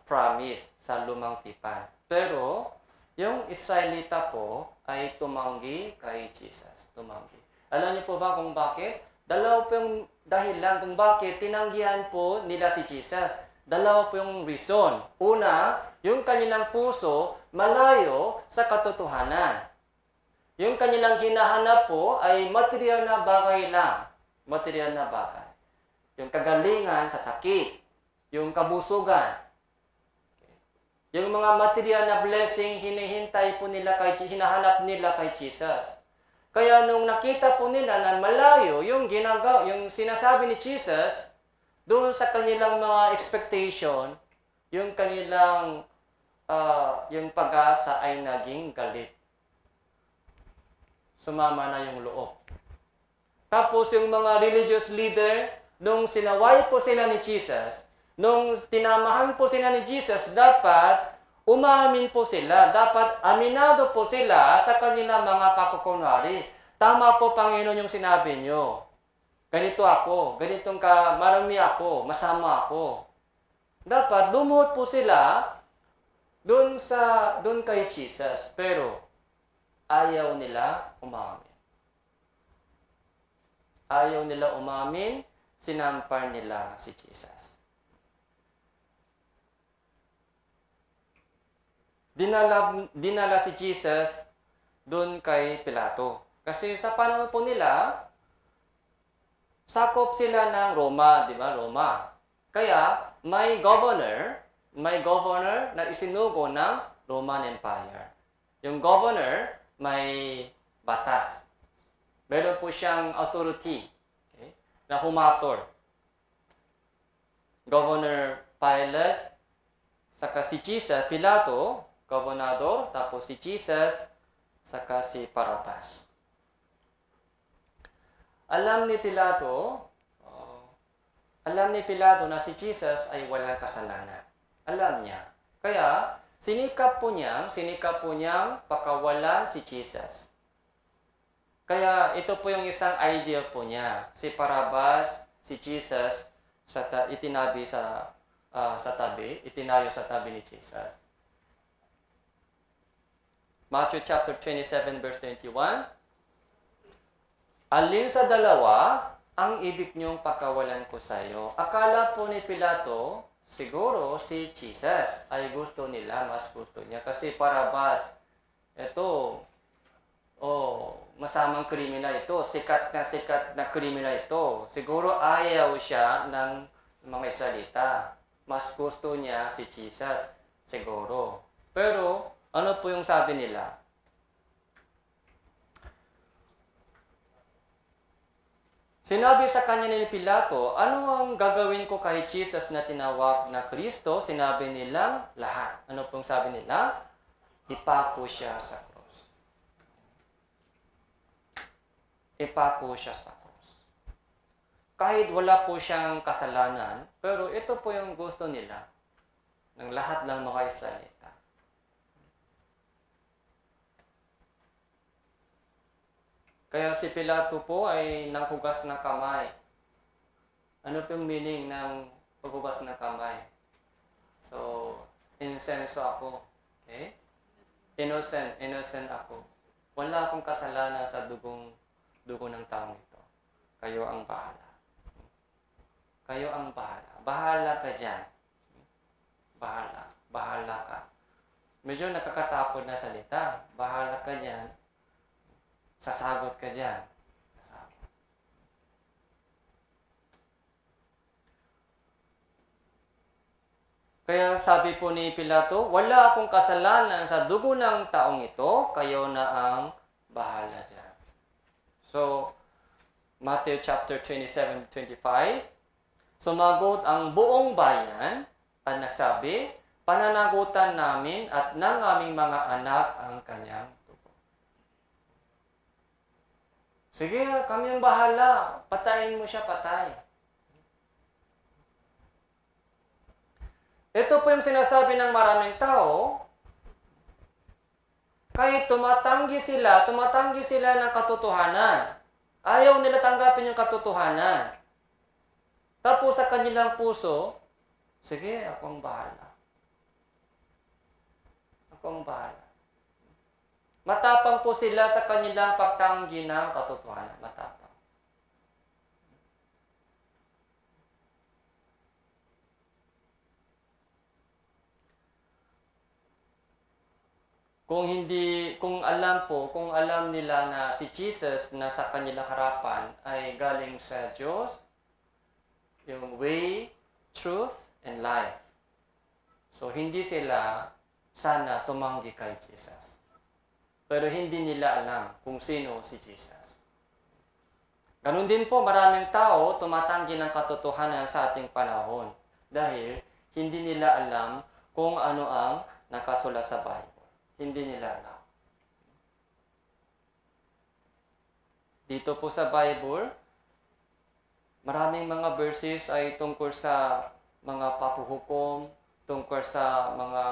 promise sa lumang tipan. Pero, yung Israelita po ay tumanggi kay Jesus. Alam niyo po ba kung bakit? Dalawa po yung dahilan kung bakit tinanggihan po nila si Jesus. Dalawa po yung reason. Una, yung kanilang puso malayo sa katotohanan. Yung kanilang hinahanap po ay material na bagay lang. Material na bagay. Yung kagalingan sa sakit. Yung kabusugan. Yung mga material na blessing, hinahanap nila kay Jesus. Kaya nung nakita po nila na malayo yung sinasabi ni Jesus, doon sa kanilang mga expectation, yung kanilang yung pag-asa ay naging galit. Sumama na yung loob. Tapos yung mga religious leader, nung sinaway po sila ni Jesus, nung tinamahan po sila ni Jesus, dapat umamin po sila. Dapat aminado po sila sa kanilang mga pagkukunwari. Tama po, Panginoon, yung sinabi nyo. Ganito ako, marami ako, masama ako. Dapat lumuhod po sila doon kay Jesus. Pero ayaw nila umamin. Sinampar nila si Jesus. Dinala si Jesus doon kay Pilato. Kasi sa panahon po nila, sakop sila ng Roma, di ba? Roma. Kaya may governor na isinugo ng Roman Empire. Yung governor may batas. Meron po siyang authority, okay, na humator. Governor Pilate, saka si Jesus, Pilato, gobernador, tapos si Jesus, saka si Barabbas. Alam ni Pilato na si Jesus ay walang kasalanan. Alam niya. Kaya, sinikap po niyang pakawalan si Jesus. Kaya, ito po yung isang idea po niya. Si Barabbas, si Jesus, itinayo sa tabi ni Jesus. Matthew chapter 27 verse 21. Alin sa dalawa ang ibig niyong pakawalan ko sa iyo? Akala po ni Pilato, siguro si Jesus ay gusto nila, mas gusto niya. Kasi Barrabas, ito, masamang kriminal ito, sikat na kriminal ito. Siguro ayaw siya ng mga Israelita. Mas gusto niya si Jesus, siguro. Pero, ano po yung sabi nila? Sinabi sa kanya ni Pilato, ano ang gagawin ko kay Jesus na tinawag na Kristo? Sinabi nilang lahat. Ano pong sabi nila? Ipako siya sa krus. Ipako siya sa krus. Kahit wala po siyang kasalanan, pero ito po yung gusto nila ng lahat ng mga Israelita. Kaya si Pilato po ay nanghugas ng kamay. Ano po yung meaning ng paghugas ng kamay? So, insenso ako. Okay? Innocent ako. Wala akong kasalanan sa dugo ng taong ito. Kayo ang bahala. Kayo ang bahala. Bahala ka dyan. Bahala ka. Medyo nakakatapod na salita. Bahala ka dyan. Sasagot ka dyan. Sasagot. Kaya sabi po ni Pilato, wala akong kasalanan sa dugo ng taong ito, kayo na ang bahala dyan. So, Matthew chapter 27-25, sumagot ang buong bayan at nagsabi, pananagutan namin at ng aming mga anak ang kanyang dugo. Sige, kami ang bahala. Patayin mo siya, patay. Ito po yung sinasabi ng maraming tao, kahit tumatanggi sila ng katotohanan. Ayaw nila tanggapin yung katotohanan. Tapos sa kanilang puso, sige, ako ang bahala. Ako ang bahala. Matapang po sila sa kanilang pagtanggi ng katotohanan. Matapang. Kung alam nila na si Jesus na sa kanilang harapan ay galing sa Diyos, yung way, truth, and life. So, hindi sila sana tumanggi kay Jesus. Pero hindi nila alam kung sino si Jesus. Ganun din po, maraming tao tumatanggi ng katotohanan sa ating panahon dahil hindi nila alam kung ano ang nakasulat sa Bible. Hindi nila alam. Dito po sa Bible, maraming mga verses ay tungkol sa mga paghuhukom, tungkol sa mga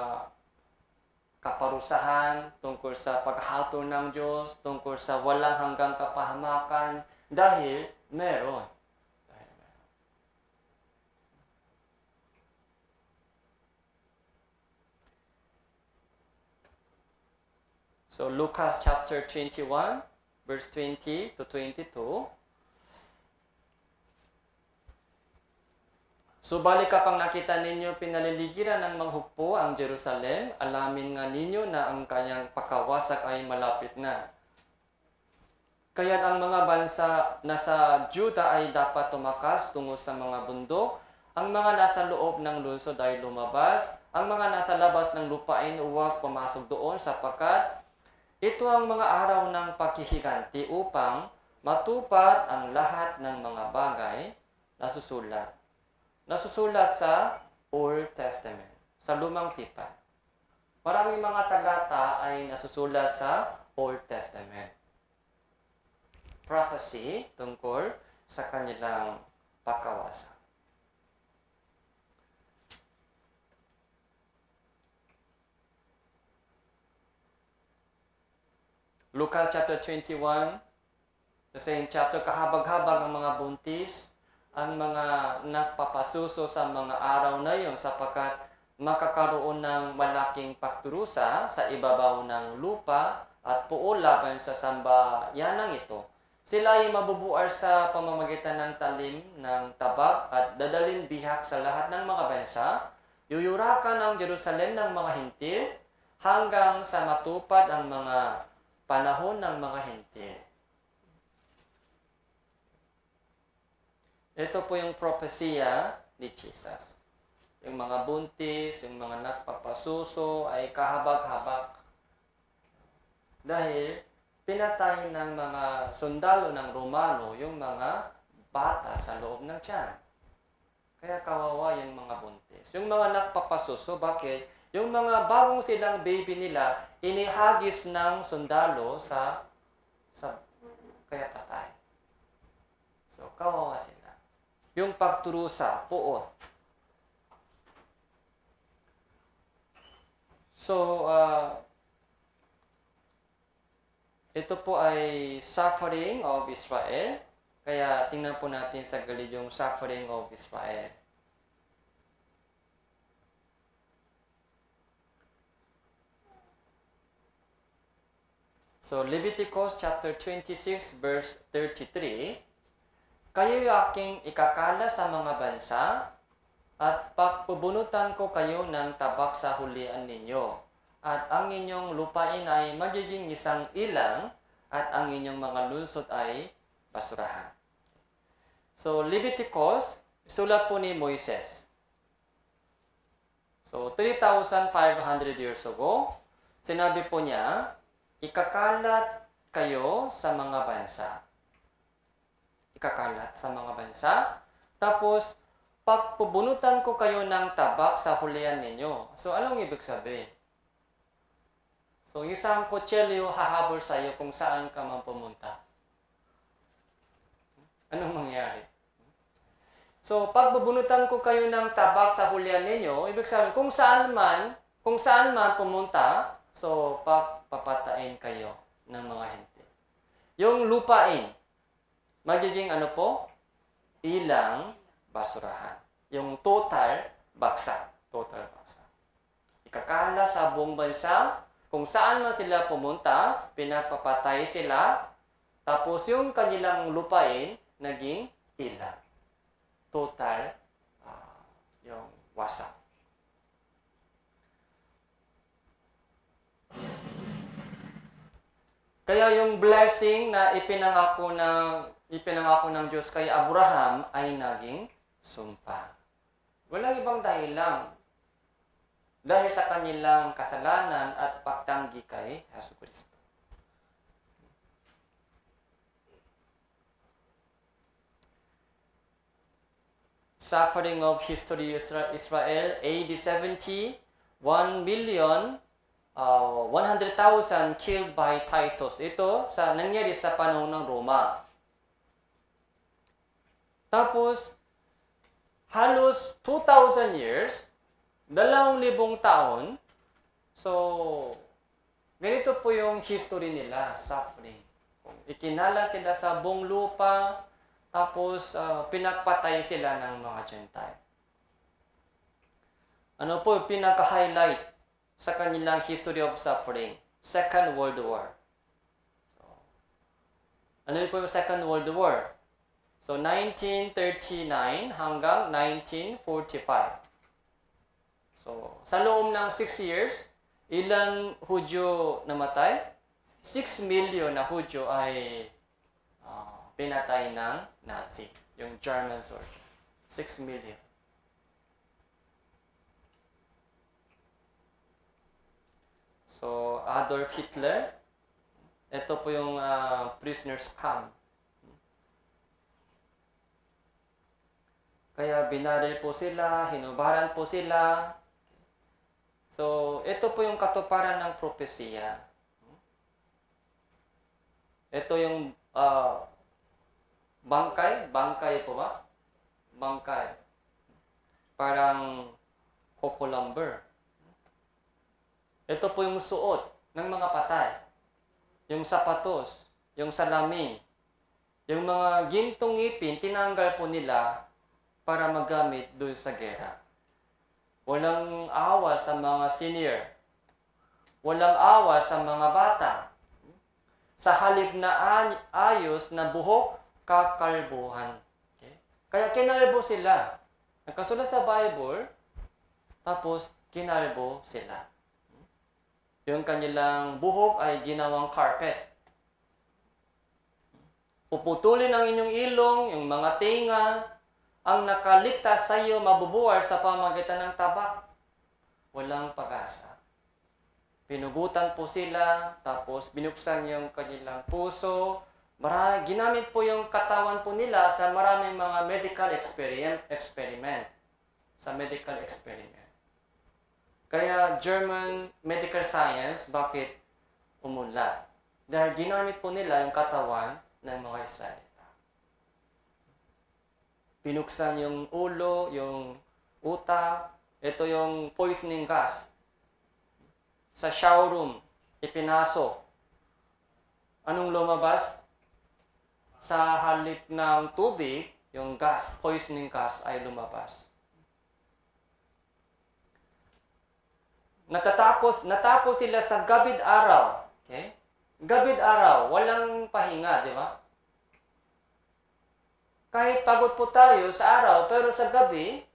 kaparusahan, tungkol sa paghatol ng Diyos, tungkol sa walang hanggang kapahamakan, dahil meron. So, Lucas chapter 21, verse 20 to 22. Subalit kapag nakita ninyo pinaliligiran ng manghukbo ang Jerusalem, alamin nga ninyo na ang kanyang pagkawasak ay malapit na. Kaya ang mga bansa na sa Juda ay dapat tumakas tungo sa mga bundok, ang mga nasa loob ng lungsod ay lumabas, ang mga nasa labas ng lupain huwag pumasok doon sapagkat ito ang mga araw ng paghihiganti upang matupad ang lahat ng mga bagay na nasusulat sa Old Testament, sa Lumang Tipan. Maraming mga talata ay nasusulat sa Old Testament. Prophecy tungkol sa kanilang pagkawasak. Lucas chapter 21, the same chapter, kahabag-habag ang mga buntis, ang mga nagpapasuso sa mga araw na iyon sapagkat makakaroon ng malaking pagturusa sa ibabaw ng lupa at puo laban sa sambayanang ito. Sila ay mabubuar sa pamamagitan ng talim ng tabak at dadalhin bihak sa lahat ng mga bansa. Yuyurakan ang Jerusalem ng mga hintil hanggang sa matupad ang mga panahon ng mga hintil. Ito po yung propesya ni Jesus. Yung mga buntis, yung mga nagpapasuso ay kahabag-habag. Dahil pinatay ng mga sundalo ng Romano yung mga bata sa loob ng tiyan. Kaya kawawa yung mga buntis. Yung mga nagpapasuso, bakit? Yung mga bagong silang baby nila, inihagis ng sundalo sa kaya patay. So, kawawa sila. Yung pagturusa, puot. So, ito po ay suffering of Israel. Kaya tingnan po natin sa gilid yung suffering of Israel. So, Leviticus chapter 26 verse 33, kayo'y aking ikakala sa mga bansa at pagpubunutan ko kayo ng tabak sa hulian ninyo. At ang inyong lupain ay magiging isang ilang at ang inyong mga lungsod ay basurahan. So, Leviticus, sulat po ni Moises. So, 3,500 years ago, sinabi po niya, ikakalat kayo sa mga bansa. Ikakalat sa mga bansa. Tapos, pagpubunutan ko kayo ng tabak sa hulian ninyo. So, anong ibig sabihin? So, isang kutsilyo hahabol sa iyo kung saan ka man pumunta. Anong mangyari? So, pagbubunutan ko kayo ng tabak sa hulian ninyo, ibig sabihin, kung saan man pumunta, so, papatain kayo ng mga hintil. Yung lupain, magiging ano po? Ilang basurahan. Yung total, baksak. Total baksak. Ikakala sa buong bansa, kung saan man sila pumunta, pinapapatay sila, tapos yung kanilang lupain, naging ilang. Total, yung wasak. Kaya yung blessing na ipinangako ng Diyos kay Abraham ay naging sumpa. Walang ibang dahilan. Dahil sa kanilang kasalanan at pagtanggi kay Jesucristo. Suffering of history Israel, AD 70, 1,100,000 killed by Titus. Ito nangyari sa panahon ng Roma. Tapos, halos 2,000 years, 2,000 taon, so, ganito po yung history nila, suffering. Ikinala sila sa buong lupa, tapos pinagpatay sila ng mga Gentile. Ano po yung pinaka-highlight sa kanilang history of suffering? Second World War. So, ano po yung Second World War? So, 1939 hanggang 1945. So, sa loob ng 6 years, ilang Hudyo namatay? 6 million na Hudyo ay pinatay ng Nazi, yung German soldier. 6 million. So, Adolf Hitler, ito po yung prisoners camp. Kaya binaril po sila, hinubaran po sila. So, ito po yung katuparan ng propesya. Ito yung bangkay po ba? Bangkay. Parang coco lumber. Ito po yung suot ng mga patay. Yung sapatos, yung salamin, yung mga gintong ngipin, tinanggal po nila para magamit doon sa gera. Walang awa sa mga senior. Walang awa sa mga bata. Sa halip na ayos na buhok, kakalbuhan. Okay? Kaya kinalbo sila. Nagkasulat sa Bible, tapos kinalbo sila. Yung kanilang buhok ay ginawang carpet. Puputulin ang inyong ilong, yung mga tinga, ang nakaligtas sa iyo mabubuwar sa pamamagitan ng tabak. Walang pag-asa. Pinugutan po sila, tapos binuksan yung kanilang puso. Ginamit po yung katawan po nila sa maraming mga medical experiment. Sa medical experiment. Kaya German medical science, bakit umunlad? Dahil ginamit po nila yung katawan ng mga Israelita. Pinuksan yung ulo, yung utak, ito yung poisoning gas. Sa shower room, ipinasok. Anong lumabas? Sa halip ng tubig, yung gas, poisoning gas ay lumabas. Natapos sila sa gabid araw. Okay? Gabid araw, walang pahinga, di ba? Kahit pagod po tayo sa araw, pero sa gabi,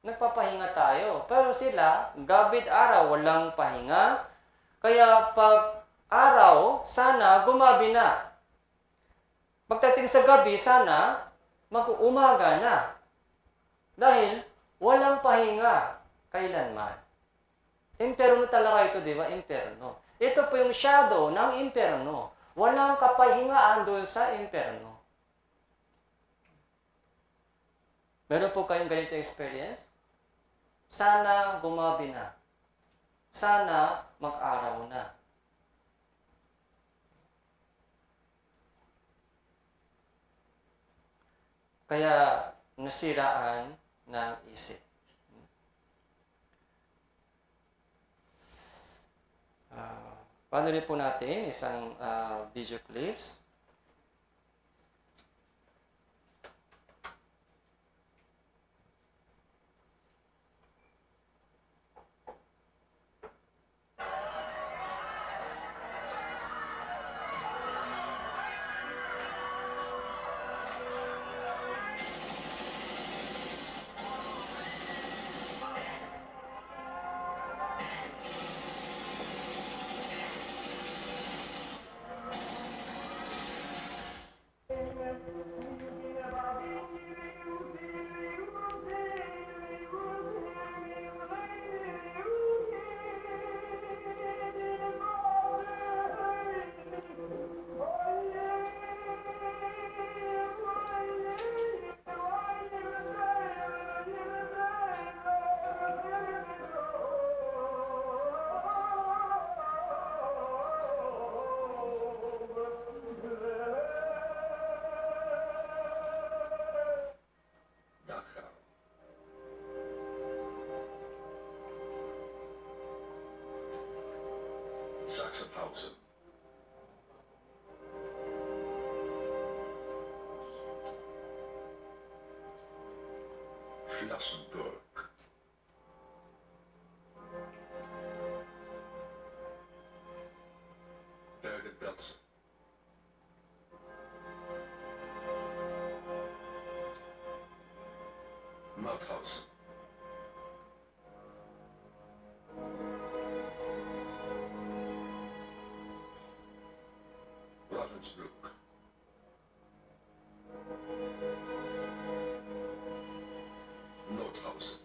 nagpapahinga tayo. Pero sila, gabid araw, walang pahinga. Kaya pag araw, sana gumabi na. Pagdating sa gabi, sana mag-umaga na. Dahil walang pahinga kailanman. Imperno talaga ito, di ba? Imperno. Ito po yung shadow ng imperno. Walang kapahingaan doon sa imperno. Meron po kayong ganito experience? Sana gumabi na. Sana mag-araw na. Kaya nasiraan ng isip. Panurin po natin isang video clips. Sachsenhausen. Flassenburg. Bergen-Belsen. Mauthausen. Ravensbrück. Nordhausen.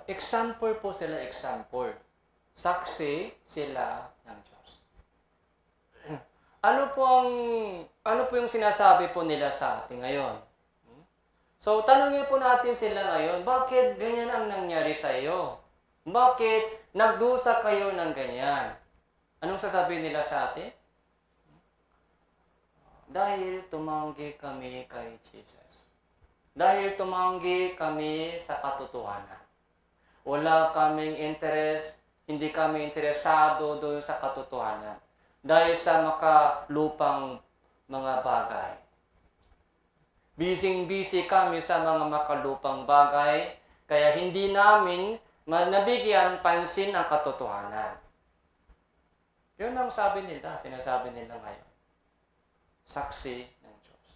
example po sila, example. Saksi sila ng Diyos. Ano po yung sinasabi po nila sa atin ngayon? So, tanungin po natin sila ngayon, bakit ganyan ang nangyari sa iyo? Bakit nagdusa kayo ng ganyan? Anong sasabihin nila sa atin? Dahil tumanggi kami kay Jesus. Dahil tumanggi kami sa katotohanan. Wala kaming interest, hindi kami interesado doon sa katotohanan. Dahil sa makalupang mga bagay. Busy kami sa mga makalupang bagay, kaya hindi namin nabigyan pansin ang katotohanan. Yun ang sinasabi nila ngayon. Saksi ng Diyos.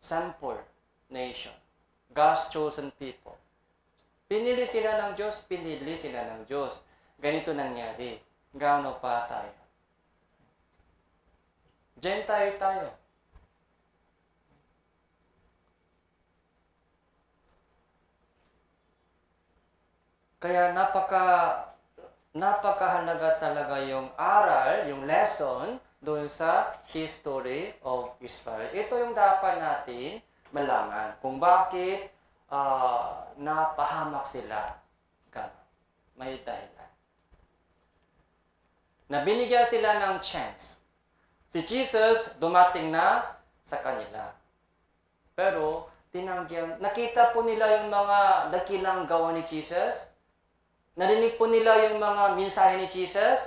Sample nation. God's chosen people. Pinili sila ng Diyos, pinili sila ng Diyos. Ganito nangyari. Gaano pa tayo? Gentile tayo. Kaya napakahalaga talaga yung aral, yung lesson doon sa history of Israel. Ito yung dapat natin malaman kung bakit napahamak sila. May dahilan. Nabinigyan sila ng chance. Si Jesus dumating na sa kanila. Pero tinanggihan. Nakita po nila yung mga dakilang gawa ni Jesus. Narinig po nila yung mga mensahe ni Jesus.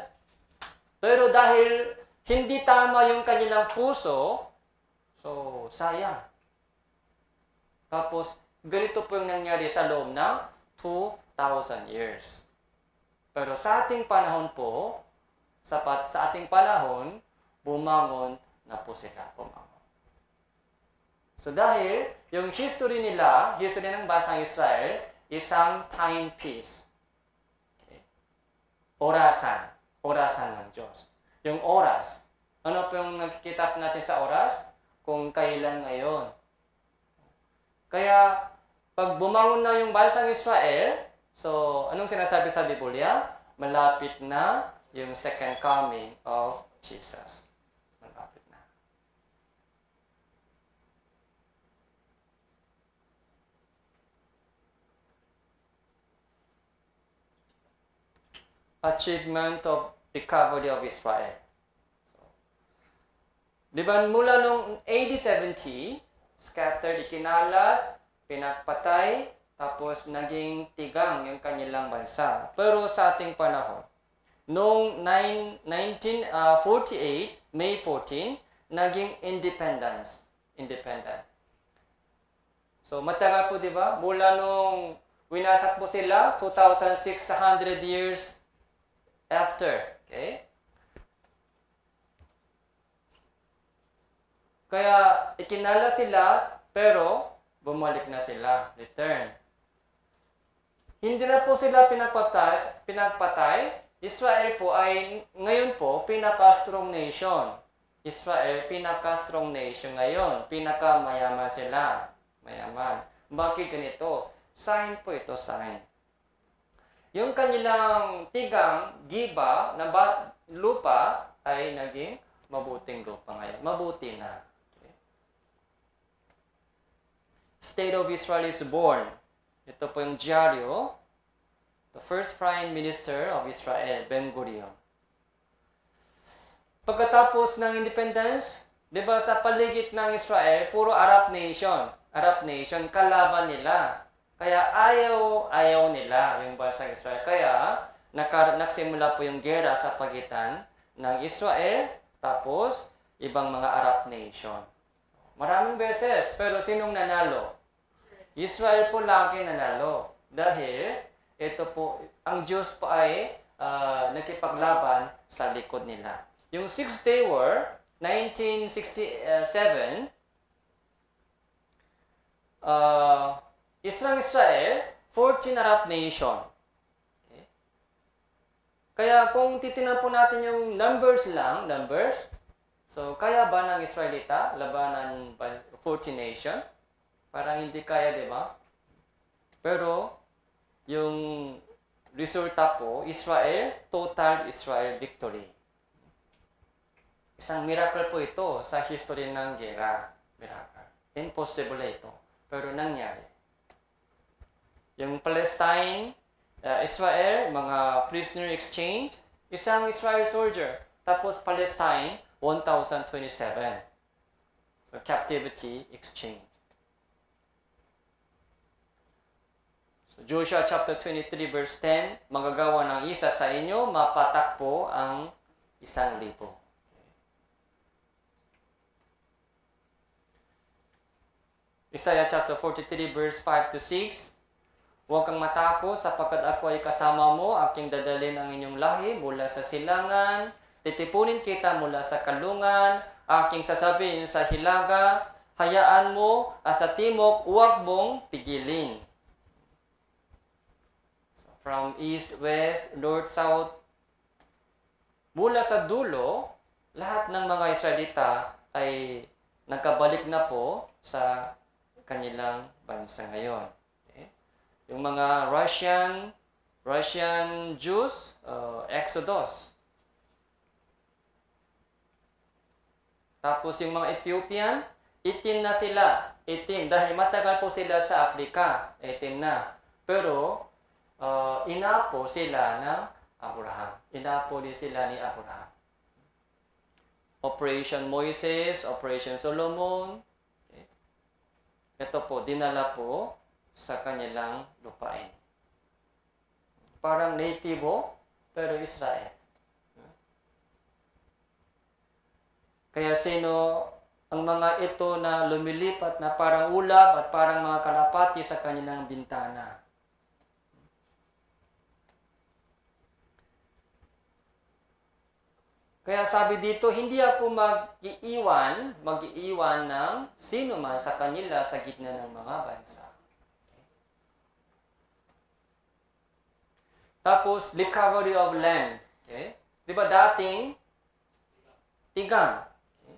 Pero dahil hindi tama yung kanilang puso, so sayang. Tapos, ganito po yung nangyari sa loob ng 2,000 years. Pero sa ating panahon po, sa ating panahon, bumangon na po sila. So dahil yung history nila, history ng bansang Israel, isang timepiece. Orasan ng Diyos. Yung oras. Ano po yung nakikita natin sa oras? Kung kailan ngayon. Kaya, pag bumangon na yung bansang Israel, so, anong sinasabi sa Biblia? Malapit na yung second coming of Jesus. Malapit na. Achievement of recovery of Israel. So, di ba mula nung AD 70, scattered, ikinalat, pinagpatay, tapos naging tigang yung kanilang bansa. Pero sa ating panahon, noong 1948, May 14, naging independent. So matagal po, di ba? Mula nung winasak po sila, 2,600 years after. Okay? Kaya ikinala sila, pero bumalik na sila. Return. Hindi na po sila pinagpatay. Israel po ay ngayon po pinaka-strong nation. Israel pinaka-strong nation ngayon. Pinaka-mayaman sila. Mayaman. Bakit ganito? Sign po ito, sign. Yung kanilang tigang, giba, na lupa ay naging mabuting lupa ngayon. Mabuti na. Okay. State of Israel is born. Ito po yung dyaryo. The first Prime Minister of Israel, Ben-Gurion. Pagkatapos ng independence, di ba sa paligid ng Israel, puro Arab nation. Arab nation, kalaban nila. Kaya ayaw nila yung bansang Israel. Kaya nagsimula po yung gera sa pagitan ng Israel tapos ibang mga Arab nation. Maraming beses, pero sinong nanalo? Israel po lagi nanalo. Dahil ito po, ang Diyos po ay nakipaglaban sa likod nila. Yung Six-Day War, 1967, Israel, 14 Arab nation. Okay. Kaya kung titingnan po natin yung numbers, so kaya ba ng Israelita labanan 14 nation? Parang hindi kaya, di ba? Pero yung resulta po, total Israel victory. Isang miracle po ito sa history ng gera. Miracle. Impossible ito. Pero nangyari. Yung Palestine, Israel, mga prisoner exchange, isang Israel soldier. Tapos Palestine, 1,027. So captivity exchange. So Joshua chapter 23 verse 10, magagawa ng isa sa inyo, mapatakbo ang 1,000. Isaiah chapter 43 verse 5 to 6, huwag kang matako sapagkat ako ay kasama mo, aking dadalhin ang inyong lahi mula sa silangan, titipunin kita mula sa kalungan, aking sasabihin sa hilaga, hayaan mo, sa timog, huwag mong pigilin. So, from east, west, north, south, mula sa dulo, lahat ng mga Israelita ay nagkabalik na po sa kanilang bansa ngayon. Okay? Yung mga Russian Jews, Exodus. Tapos yung mga Ethiopian, itim na sila. Itim, dahil matagal po sila sa Africa. Itim na. Pero, inapo sila ng Abraham. Inapo din sila ni Abraham. Operation Moises, Operation Solomon. Okay. Ito po, dinala po sa kanilang lupain. Parang natibo, pero Israel. Kaya sino ang mga ito na lumilipat na parang ulap at parang mga kalapati sa kanilang bintana? Kaya sabi dito, hindi ako mag-iiwan ng sino man sa kanila sa gitna ng mga bansa. Tapos, recovery of land. Okay? Di ba dating tigang? Okay?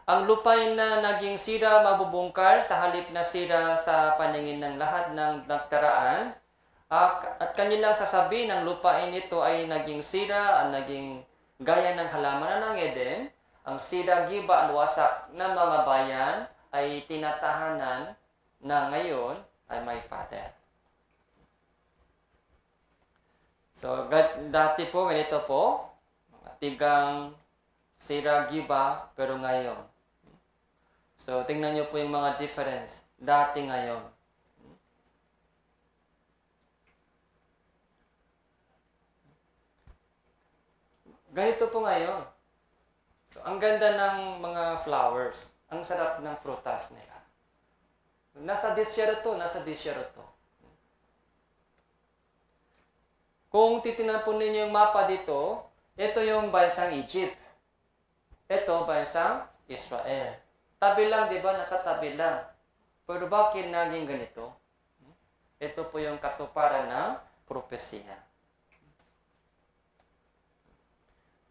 Ang lupain na naging sira, mabubungkal sa halip na sira sa paningin ng lahat ng nagtaraan, at kanilang sasabihin ng lupain ito ay naging sira, naging gaya ng halamanan ng Eden, ang sira, giba, at wasak ng mga bayan ay tinatahanan na ngayon ay may pader. So, dati po, ganito po, tigang, sira, giba, pero ngayon. So, tingnan nyo po yung mga difference. Dati, ngayon. Ganito po ngayon. So, ang ganda ng mga flowers. Ang sarap ng prutas nila. Nasa disyerto. Kung titingnan po ninyo yung mapa dito, ito yung bansang Egypt. Ito, bansang Israel. Tabi lang, di ba? Nakatabi lang. Pero bakit naging ganito? Ito po yung katuparan ng propesya.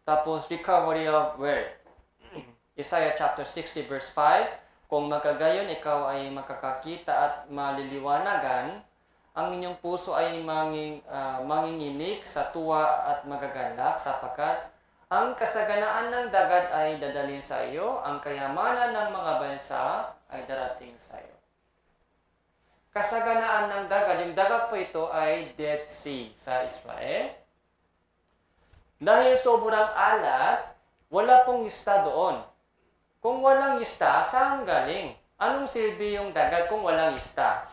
Tapos, recovery of wealth. Isaiah chapter 60 verse 5, kung magkagayon ikaw ay makakakita at maliliwanagan, ang inyong puso ay manginginig sa tuwa at magagalak sapagkat ang kasaganaan ng dagat ay dadalhin sa iyo, ang kayamanan ng mga bansa ay darating sa iyo. Kasaganaan ng dagat, yung dagat po ito ay Dead Sea sa Israel. Dahil sobrang alat, wala pong ista doon. Kung walang ista, saan galing? Anong silbi yung dagat kung walang ista?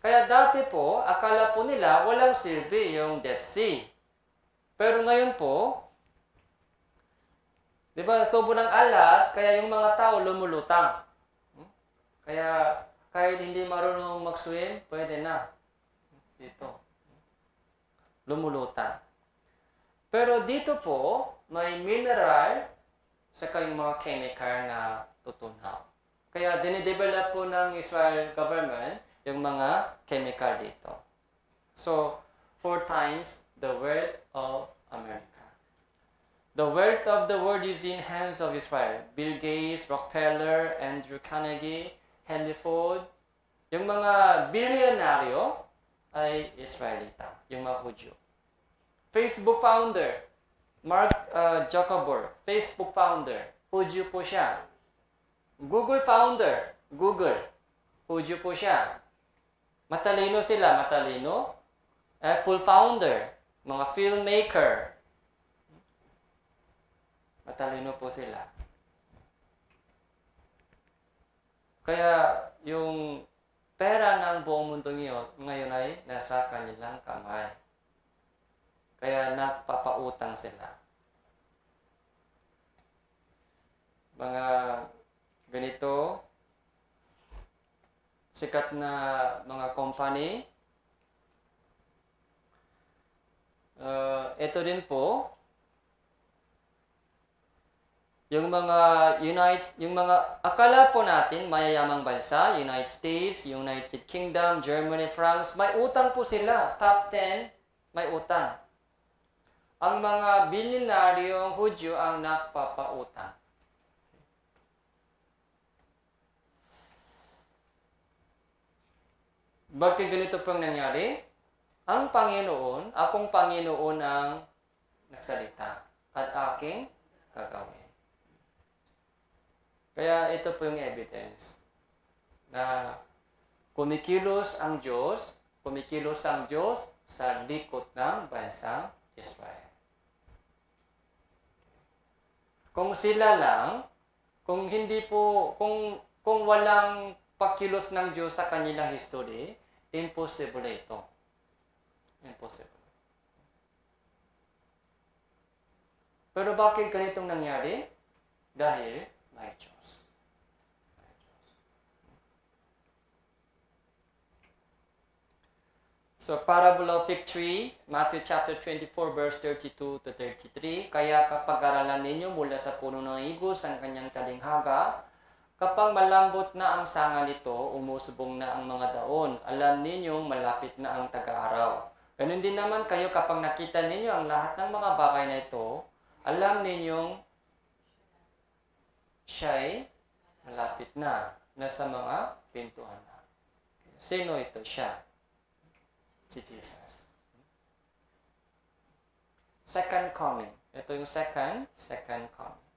Kaya dati po, akala po nila walang silbi yung Dead Sea. Pero ngayon po, di ba, sobrang alat, kaya yung mga tao lumulutang. Kaya kahit hindi marunong mag-swim, pwede na. Dito. Lumulutang. Pero dito po, may mineral, saka yung mga chemical na tutunaw. Kaya dinidevelop po ng Israel government yung mga chemical dito. So, 4 times the wealth of America. The wealth of the world is in hands of Israel. Bill Gates, Rockefeller, Andrew Carnegie, Henry Ford. Yung mga bilyonaryo, ay Israelita, yung mga Hudyo. Facebook founder, Mark Zuckerberg, Facebook founder, Hudyo po siya. Google founder, Google, Hudyo po siya. Matalino sila, matalino. Apple founder, mga filmmaker, matalino po sila. Kaya yung pera ng buong mundo ngayon ay nasa kanilang kamay. Kaya nagpapautang sila. Mga ganito, sikat na mga company. Ito din po, yung mga akala po natin mayayamang bansa, United States, United Kingdom, Germany, France, may utang po sila. Top 10, may utang. Ang mga bilyonaryong Hudyo ang nagpapautang. Bakit ganito pang nangyari? Ang Panginoon, akong Panginoon ang nagsalita at aking gagawin. Kaya ito po yung evidence na kumikilos ang Diyos sa likod ng bansang Israel. Kung sila lang, kung walang pagkilos ng Diyos sa kanilang history, imposible ito. Impossible. Pero bakit ganitong nangyari? Dahil may Diyos. So, parable of fig tree, Matthew chapter 24, verse 32 to 33. Kaya kapag aralan ninyo mula sa puno ng igos ang kanyang talinghaga, kapag malambot na ang sanga nito, umusubong na ang mga daon. Alam ninyong malapit na ang tag-araw. Ganun din naman kayo kapag nakita ninyo ang lahat ng mga bagay na ito, alam ninyong siya'y malapit na, nasa mga pintuan na. Sino ito? Siya. Si Jesus. Second coming. Ito yung second coming.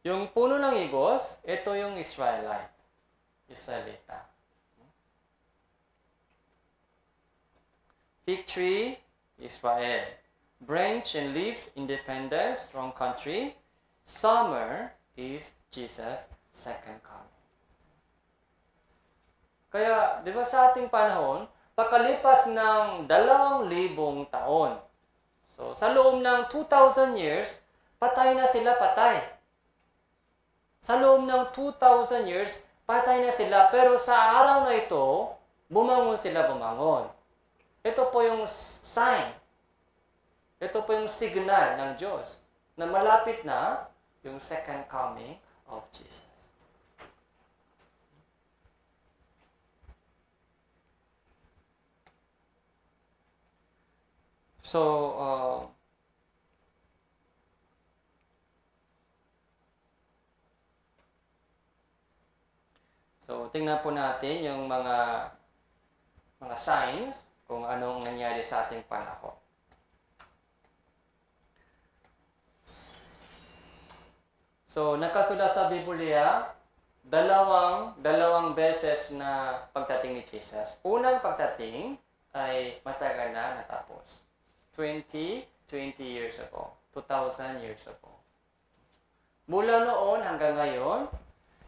Yung puno ng igos, ito yung Israelita. Fig tree, Israel. Branch and leaves, independence, strong country. Summer is Jesus' second coming. Kaya, di ba sa ating panahon, pakalipas ng 2,000 taon. So, sa loob ng 2,000 years, patay na sila, patay. Sa loob ng 2,000 years, patay na sila. Pero sa araw na ito, bumangon sila, bumangon. Ito po yung sign. Ito po yung signal ng Diyos na malapit na yung second coming of Jesus. So, tingnan po natin yung mga signs kung anong nangyari sa ating panahon. So, nakasulat sa Biblia, dalawang beses na pagdating ni Jesus. Unang pagdating ay matagal na natapos. 20 years ago. 2,000 years ago. Mula noon hanggang ngayon,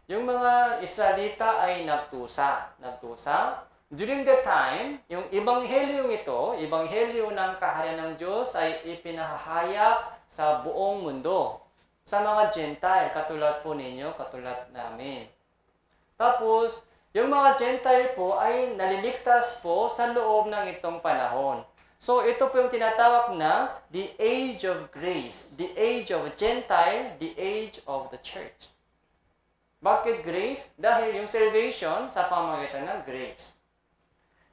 yung mga Israelita ay nagtusa. During that time, yung ebanghelyo ng kaharian ng Diyos ay ipinahahayag sa buong mundo. Sa mga Gentile, katulad po ninyo, katulad namin. Tapos, yung mga Gentile po ay naliligtas po sa loob ng itong panahon. So, ito po yung tinatawag na the age of grace, the age of Gentile, the age of the church. Bakit grace? Dahil yung salvation sa pamamagitan ng grace.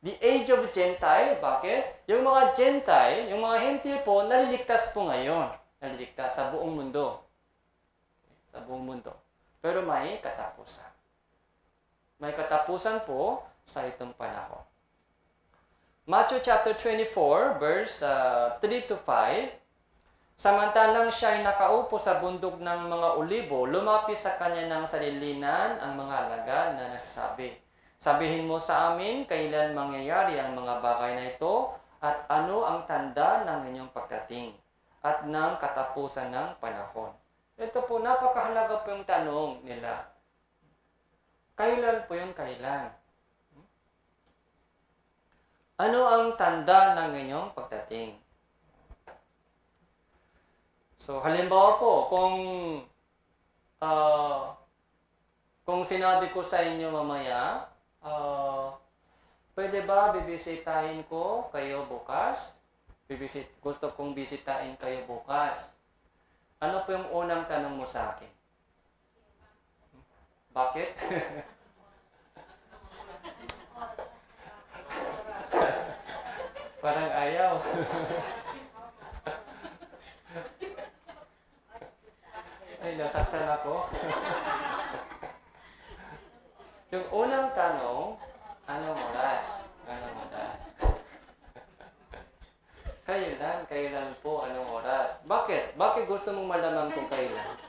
The age of Gentile, bakit? Yung mga Gentile, yung mga Hentil po, naliligtas po ngayon. Naliligtas sa buong mundo. Sa buong mundo. Pero may katapusan. May katapusan po sa itong panahon. Matthew chapter 24, verse 3 to 5. Samantalang siya ay nakaupo sa bundok ng mga olibo, lumapit sa kanya ng salilinan ang mga alagad na nagsasabi, sabihin mo sa amin kailan mangyayari ang mga bagay na ito at ano ang tanda ng inyong pagdating at ng katapusan ng panahon. Ito po, napakahalaga po yung tanong nila. Kailan po yung kailan? Ano ang tanda ng inyong pagdating? So, halimbawa po, kung sinabi ko sa inyo mamaya, pwede ba bibisitahin ko kayo bukas? Gusto kong bisitahin kayo bukas. Ano po yung unang tanong mo sa akin? Bakit? Parang ayaw. Ay, nasaktan ako. Yung unang tanong, anong oras? Anong oras? Kailan po, anong oras? Bakit? Bakit gusto mong malaman kung kailan?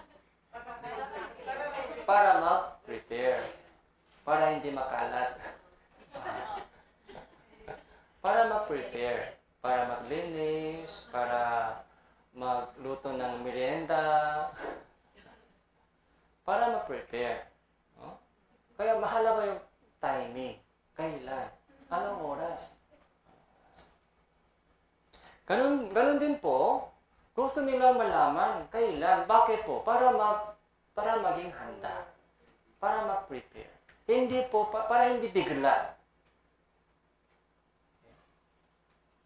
Para mag-prepare. Para hindi makalat. Para mag-prepare, para maglinis, para magluto ng merienda, para mag-prepare. No? Kaya mahalaga yung timing. Kailan? Anong oras? Ganun din po, gusto nila malaman kailan. Bakit po? Para maging handa. Para mag-prepare. Hindi po, para hindi bigla.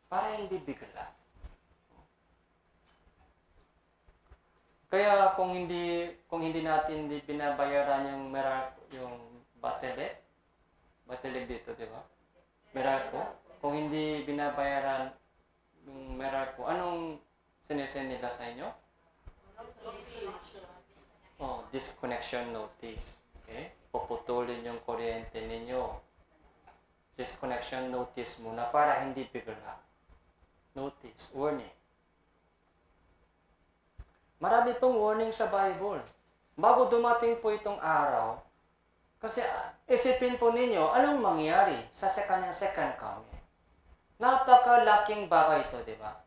Para hindi bigla. Kaya kung hindi natin binabayaran yung Bateleg dito, di ba? Meralco. Kung hindi binabayaran yung Meralco, anong sinesend nila sa inyo? Disconnection notice. Okay? Puputulin yung kuryente ninyo. Disconnection notice muna para hindi bigla. Notice, warning. Marami pong warning sa Bible. Bago dumating po itong araw, kasi isipin po ninyo, anong mangyari sa second coming? Napakalaking bagay ito, di ba?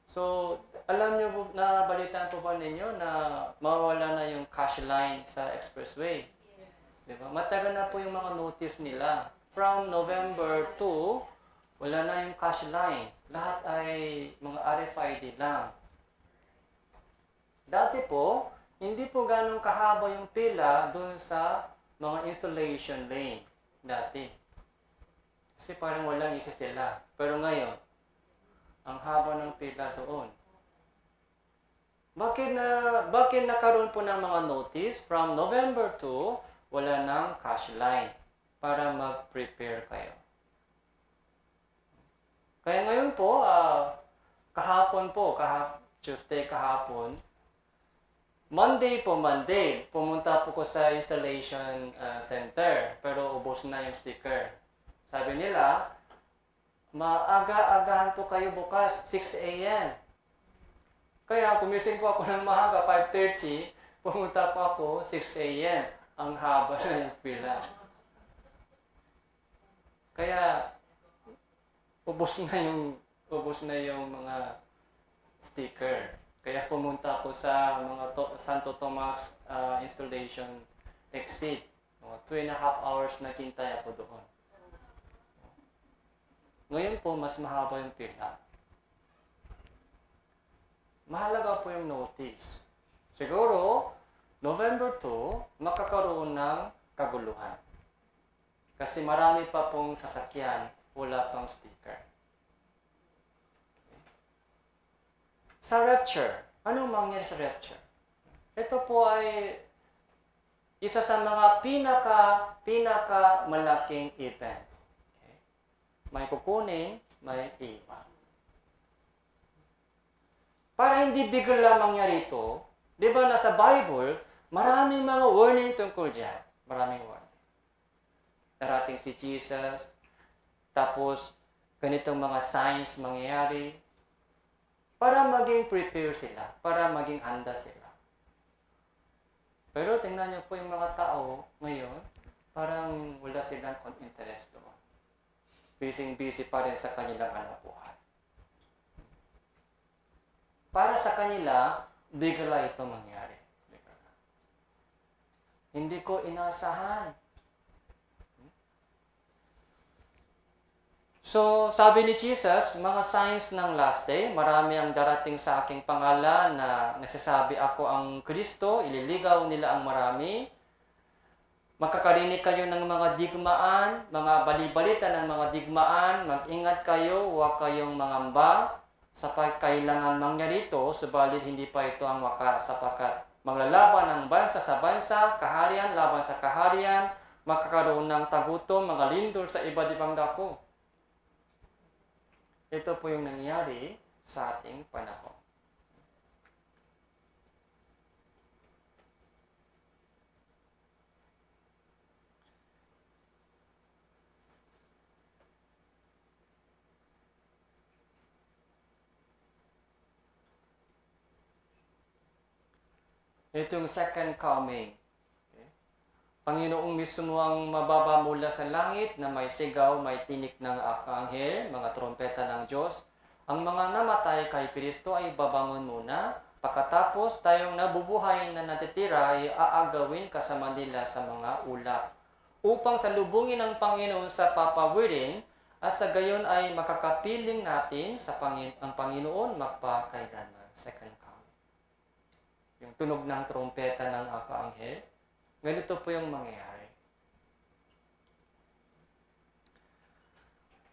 So, alam niyo po, nabalitaan po ba ninyo na mawala na yung cash line sa expressway? Yes. Di ba? Matagal na po yung mga notice nila. From November 2, wala na yung cash line. Lahat ay mga RFID lang. Dati po, hindi po ganun kahaba yung pila doon sa mga installation lane dati. Kasi parang walang isa sila. Pero ngayon, ang haba ng pila doon. Bakit nakaroon po ng mga notice? From November 2, wala nang cash line para mag-prepare kayo. Kaya ngayon po, Tuesday kahapon, Monday, pumunta po ko sa installation center, pero ubos na yung sticker. Sabi nila, maaga-agahan po kayo bukas, 6 a.m. Kaya gumising po ako ng maaga, 5:30, pumunta po ako, 6 a.m. Ang haba na yung pila. Kaya, ubos na yung mga sticker. Kaya pumunta ako sa mga Santo Tomas installation exit. 2.5 hours na kintay ako doon. Ngayon po, mas mahaba yung pila. Mahalaga po yung notice. Siguro, November 2, makakaroon ng kaguluhan. Kasi marami pa pong sasakyan, wala pang sticker. Sa rapture, anong mangyari sa rapture? Ito po ay isa sa mga pinaka malaking event. Okay? May kukunin, may iwan. Para hindi bigla mangyari ito, di ba nasa Bible, Maraming mga warning tungkol dyan. Maraming warning. Darating si Jesus, tapos ganitong mga signs mangyayari, para maging prepare sila, para maging handa sila. Pero tingnan niyo po yung mga tao ngayon, parang wala silang interest doon. Busy pa rin sa kanilang hanap buhay. Para sa kanila, bigla ito mangyari. Hindi ko inasahan. So, sabi ni Jesus, mga signs ng last day, marami ang darating sa aking pangalan na nagsasabi ako ang Kristo, ililigaw nila ang marami. Makakarinig kayo ng mga digmaan, mga balibalita ng mga digmaan, mag-ingat kayo, huwag kayong mangamba, sapagkat kailangan mangyari ito, subalit hindi pa ito ang wakas, sapagkat maglalaban ang bansa sa bansa, kaharian laban sa kaharian, magkakaroon ng tagutom, mga lindol sa iba't ibang dako. Ito po yung nangyari sa ating panahon. Ito yung second coming. Panginoong mismo ang mababa mula sa langit na may sigaw, may tinik ng arkanghel, mga trompeta ng Diyos. Ang mga namatay kay Kristo ay babangon muna. Pagkatapos tayong nabubuhay na natitira ay aagawin kasama nila sa mga ulap. Upang salubungin ang Panginoon sa papawirin at sa gayon ay makakapiling natin sa ang Panginoon magpakailanman. Second coming. Yung tunog ng trompeta ng arkanghel. Ganito po yung mangyayari.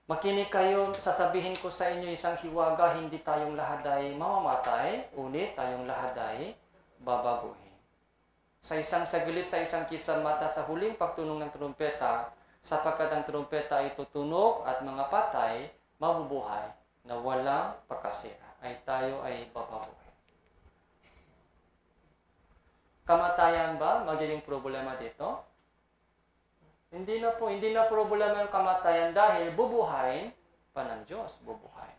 Makinig kayo, sasabihin ko sa inyo isang hiwaga, hindi tayong lahat ay mamamatay, ulit tayong lahat ay babaguhin. Sa isang saglit, sa isang kisang mata, sa huling pagtunog ng trumpeta, sapagkat ang trumpeta ay tutunog at mga patay, mabubuhay na walang pagkasira, ay tayo ay babaguhin. Kamatayan ba magiging problema dito? Hindi na problema yung kamatayan dahil bubuhayin pa ng Diyos, bubuhay.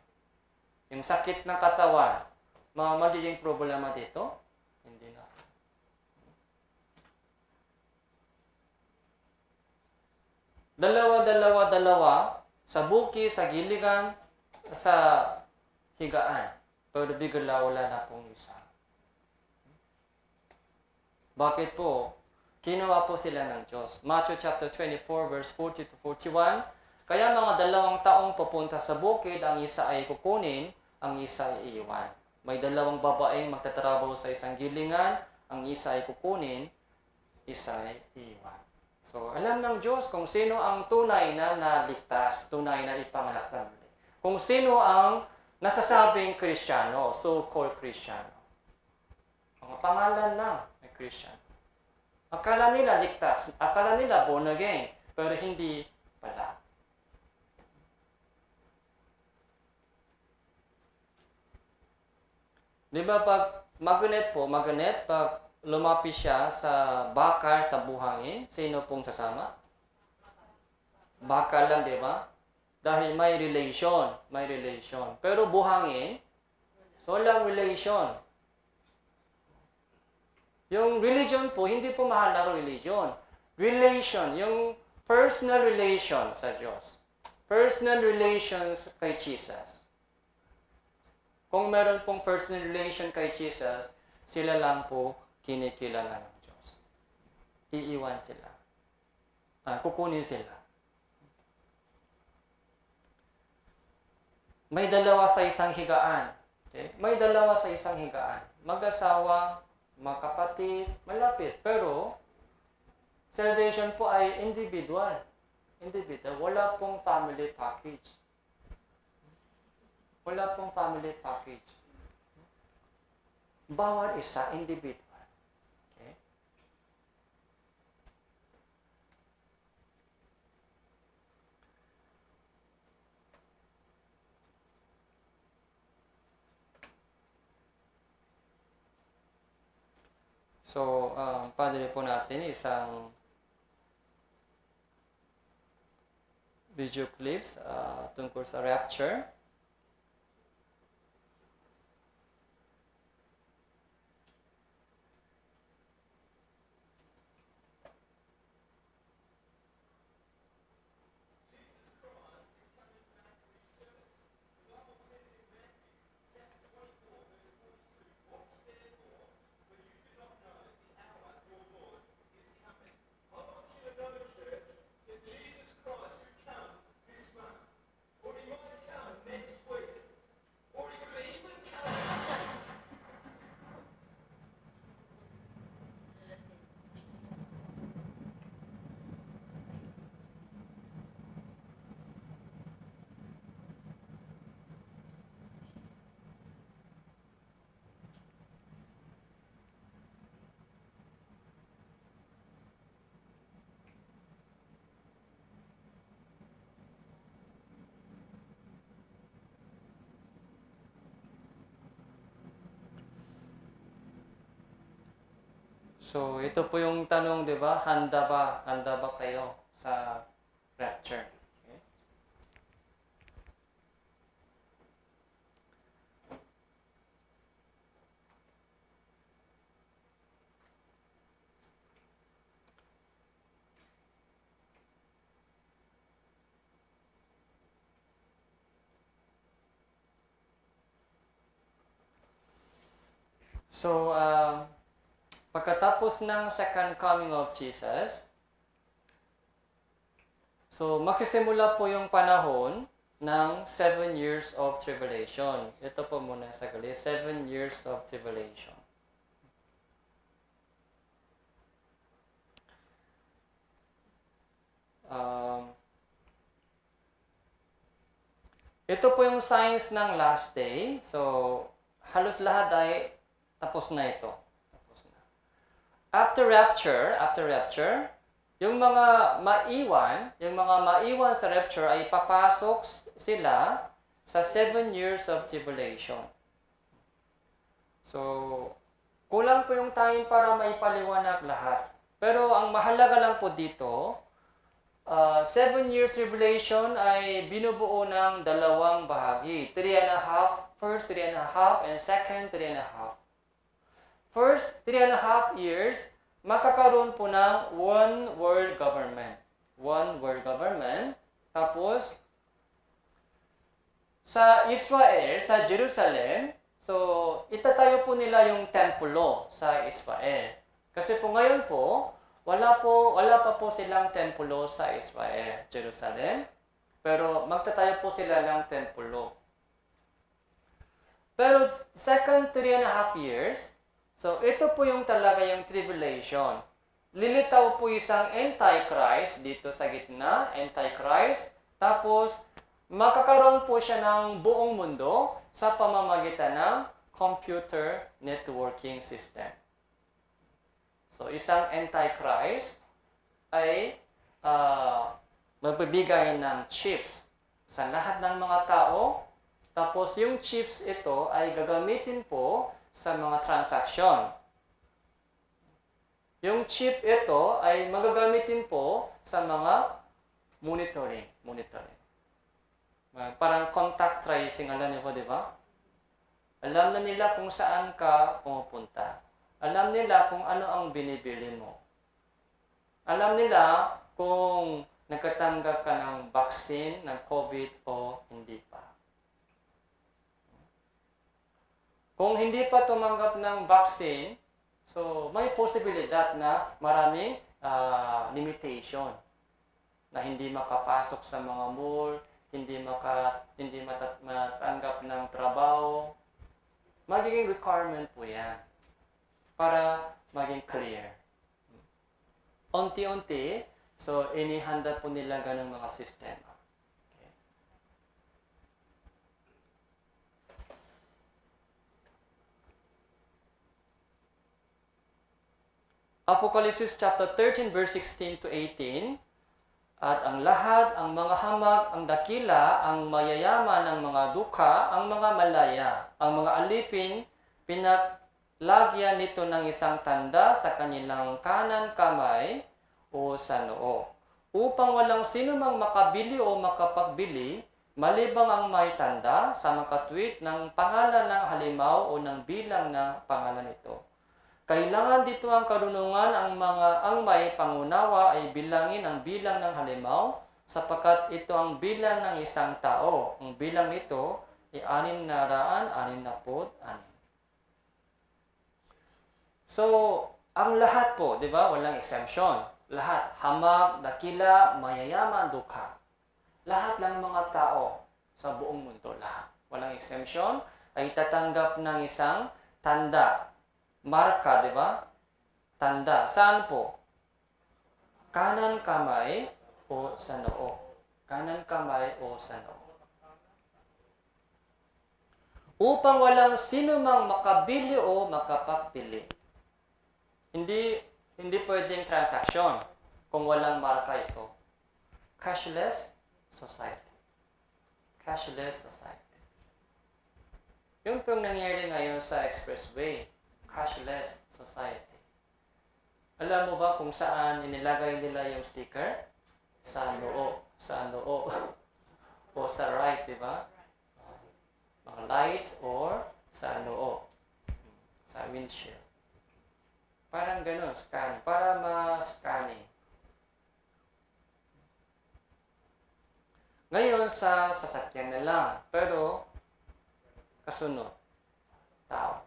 Yung sakit ng katawan, magiging problema dito? Hindi na. Dalawa, sa buki, sa giligan, sa higaan. Pero bigla wala na pong isa. Bakit po? Kinuha po sila ng Diyos. Matthew chapter 24 verse 40 to 41. Kaya mga 2 taong pupunta sa bukid, ang isa ay kukunin, ang isa ay iiwan. May 2 babaeng magtatrabaho sa isang gilingan, ang isa ay kukunin, isa ay iiwan. So, alam ng Diyos kung sino ang tunay na naligtas, tunay na ipanganak ng muli. Kung sino ang nasasabing Kristiyano, so-called Kristiyano. Ang pangalan na Christian. Akala nila ligtas, akala nila born again, pero hindi pala. Di ba pag magnet, pag lumapit siya sa bakal sa buhangin, sino pong sasama? Bakal lang, di ba? Dahil may relation. Pero buhangin, so walang relation. Yung religion po, hindi po mahalagang religion. Relation, yung personal relation sa Diyos. Personal relations kay Jesus. Kung meron pong personal relation kay Jesus, sila lang po kinikilala ng Diyos. Iiwan sila. Kukunin sila. May 2 sa isang higaan. Okay? May 2 sa isang higaan. Mag-asawa, mga kapatid, malapit. Pero, salvation po ay individual. Wala pong family package. Bawat isa, individual. Okay? So, padre po natin isang video clips tungkol sa rapture. So, ito po yung tanong, di ba? Handa ba? Handa ba kayo sa rapture? Okay. So, pagkatapos ng second coming of Jesus, so magsisimula po yung panahon ng 7 years of tribulation. Ito po muna sa gali, 7 years of tribulation. Ito po yung signs ng last day. So, halos lahat ay tapos na ito. After rapture, yung mga maiwan sa rapture ay papasok sila sa 7 years of tribulation. So, kulang po yung time para maipaliwanag lahat. Pero ang mahalaga lang po dito, 7 years tribulation ay binubuo ng dalawang bahagi. 3.5, first 3.5, and second 3.5. First 3.5 years, magkakaroon po ng one world government. One world government. Tapos, sa Israel, sa Jerusalem, so itatayo po nila yung templo sa Israel. Kasi po ngayon po, wala pa po silang templo sa Israel, Jerusalem. Pero magtatayo po sila ng templo. Pero second 3.5 years, so, ito po yung talaga yung tribulation. Lilitaw po isang Antichrist dito sa gitna, Antichrist. Tapos, makakaroon po siya ng buong mundo sa pamamagitan ng computer networking system. So, isang Antichrist ay magbibigay ng chips sa lahat ng mga tao. Tapos, yung chips ito ay gagamitin po sa mga transaksyon. Yung chip ito ay magagamitin po sa mga monitoring. Parang contact tracing, alam niyo po, di ba? Alam na nila kung saan ka pumupunta. Alam nila kung ano ang binibili mo. Alam nila kung nagkatanggap ka ng vaccine, ng COVID o hindi pa. Kung hindi pa tumanggap ng vaccine, so may posibilidad na maraming limitation na hindi makapasok sa mga mall, hindi matanggap ng trabaho. Magiging requirement po yan para maging clear. Unti-unti, so inihanda po nila ganung mga sistema. Apocalypse chapter 13 verse 16 to 18, at ang lahat, ang mga hamag, ang dakila, ang mayayaman, ang mga dukha, ang mga malaya, ang mga alipin, lagyan nito ng isang tanda sa kanilang kanan kamay o sa noo, upang walang sino mang makabili o makapagbili malibang ang may tanda sa makatwid ng pangalan ng halimaw o ng bilang ng pangalan nito. Kailangan dito ang karunungan ang may pangunawa ay bilangin ang bilang ng halimaw sapagkat ito ang bilang ng isang tao. Ang bilang nito ay 666. So, ang lahat po, di ba? Walang exemption. Lahat, hamag, dakila, mayayaman, dukha. Lahat ng mga tao sa buong mundo, lahat. Walang exemption ay tatanggap ng isang tanda. Marka, di ba? Tanda. Saan po? Kanan kamay o sa noo. Kanan kamay o sa noo. Upang walang sino mang makabili o makapagbili. Hindi pwedeng transaksyon kung walang marka ito. Cashless society. Cashless society. Yun po yung nangyari ngayon sa expressway. Cashless society. Alam mo ba kung saan inilagay nila yung sticker? Sa noo. Sa noo. O sa right, di ba? Mga light or sa noo. Sa windshield. Parang gano'n, scanning. Para ma-scanning. Ngayon, sa sasakyan na lang. Pero, kasunod. Tao.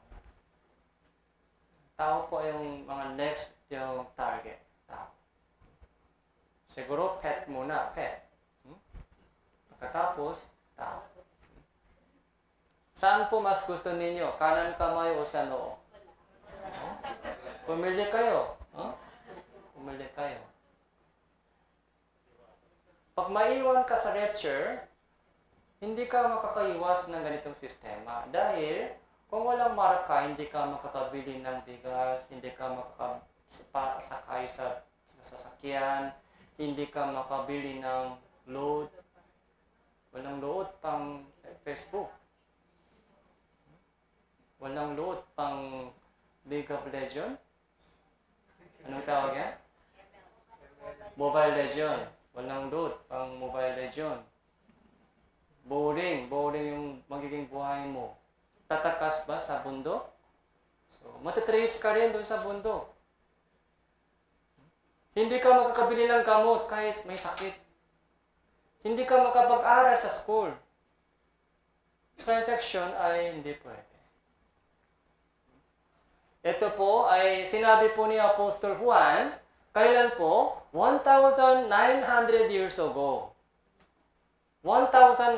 Tao po yung mga next yung target. Tao. Siguro pet muna. Pet. Pagkatapos, tao. Saan po mas gusto ninyo? Kanan kamay o sa noo? Pumili kayo. Pumili kayo. Pag maiwan ka sa rapture, hindi ka makakaiwas ng ganitong sistema. Dahil, kung walang marka, hindi ka makakabili ng bigas, hindi ka makakasakay sa sasakyan, hindi ka makabili ng load. Walang load pang Facebook. Walang load pang League of Legends. Anong tawag yan? Mobile Legend. Walang load pang Mobile Legend. Boring. Boring yung magiging buhay mo. Tatakas ba sa bundok? So, matitrace ka rin doon sa bundok. Hindi ka makakabili ng gamot kahit may sakit. Hindi ka makapag-aral sa school. Transaction ay hindi pwede. Ito po ay sinabi po ni Apostol Juan, kailan po? 1,900 years ago. 1,900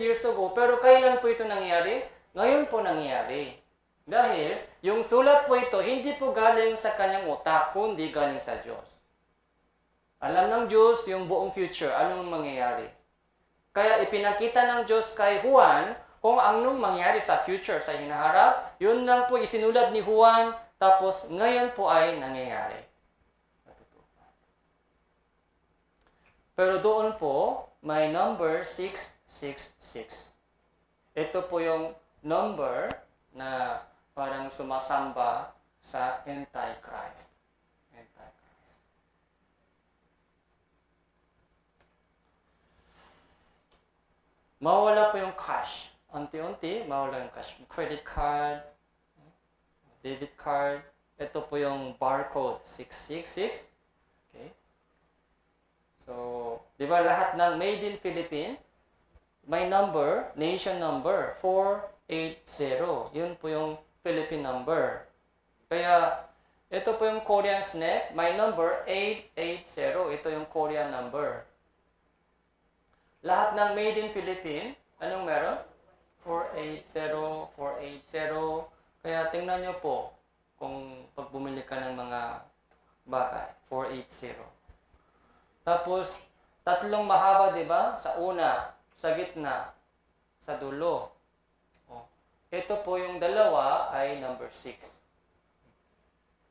years ago. Pero kailan po ito nangyari? Ngayon po nangyari. Dahil yung sulat po ito, hindi po galing sa kanyang utak, kundi galing sa Diyos. Alam ng Diyos yung buong future, anong mangyayari. Kaya ipinakita ng Diyos kay Juan kung anong mangyari sa future, sa hinaharap. Yun lang po isinulat ni Juan, tapos ngayon po ay nangyayari. Pero doon po, may number 666. Ito po yung number na parang sumasamba sa Antichrist. Antichrist. Mawala po yung cash. Unti-unti, mawala yung cash. Credit card, debit card. Ito po yung barcode 666. Okay. So, di ba lahat ng made in Philippines, may number, nation number, 480. Yun po yung Philippine number. Kaya, ito po yung Korean snake, may number 880. Ito yung Korean number. Lahat ng made in Philippines, anong meron? 480, 480. Kaya tingnan nyo po kung pag bumili ka ng mga bagay, 480. Tapos, tatlong mahaba, di ba? Sa una, sa gitna, sa dulo. Ito po yung dalawa ay number 6.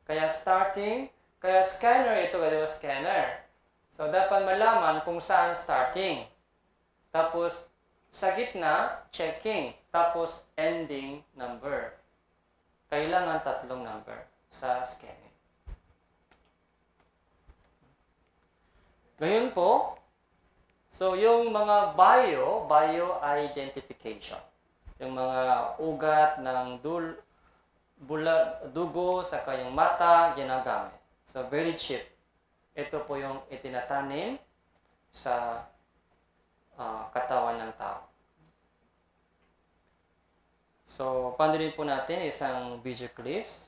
Kaya starting, kaya scanner ito, di ba scanner? So, dapat malaman kung saan starting. Tapos, sa gitna, checking. Tapos, ending number. kailangan 3 number sa scanning. Ngayon po, so yung mga bio identification. Yung mga ugat ng dugo sa kayong mata, ginagamit. So very cheap. Ito po yung itinatanim sa katawan ng tao. So, panoorin po natin isang video clips.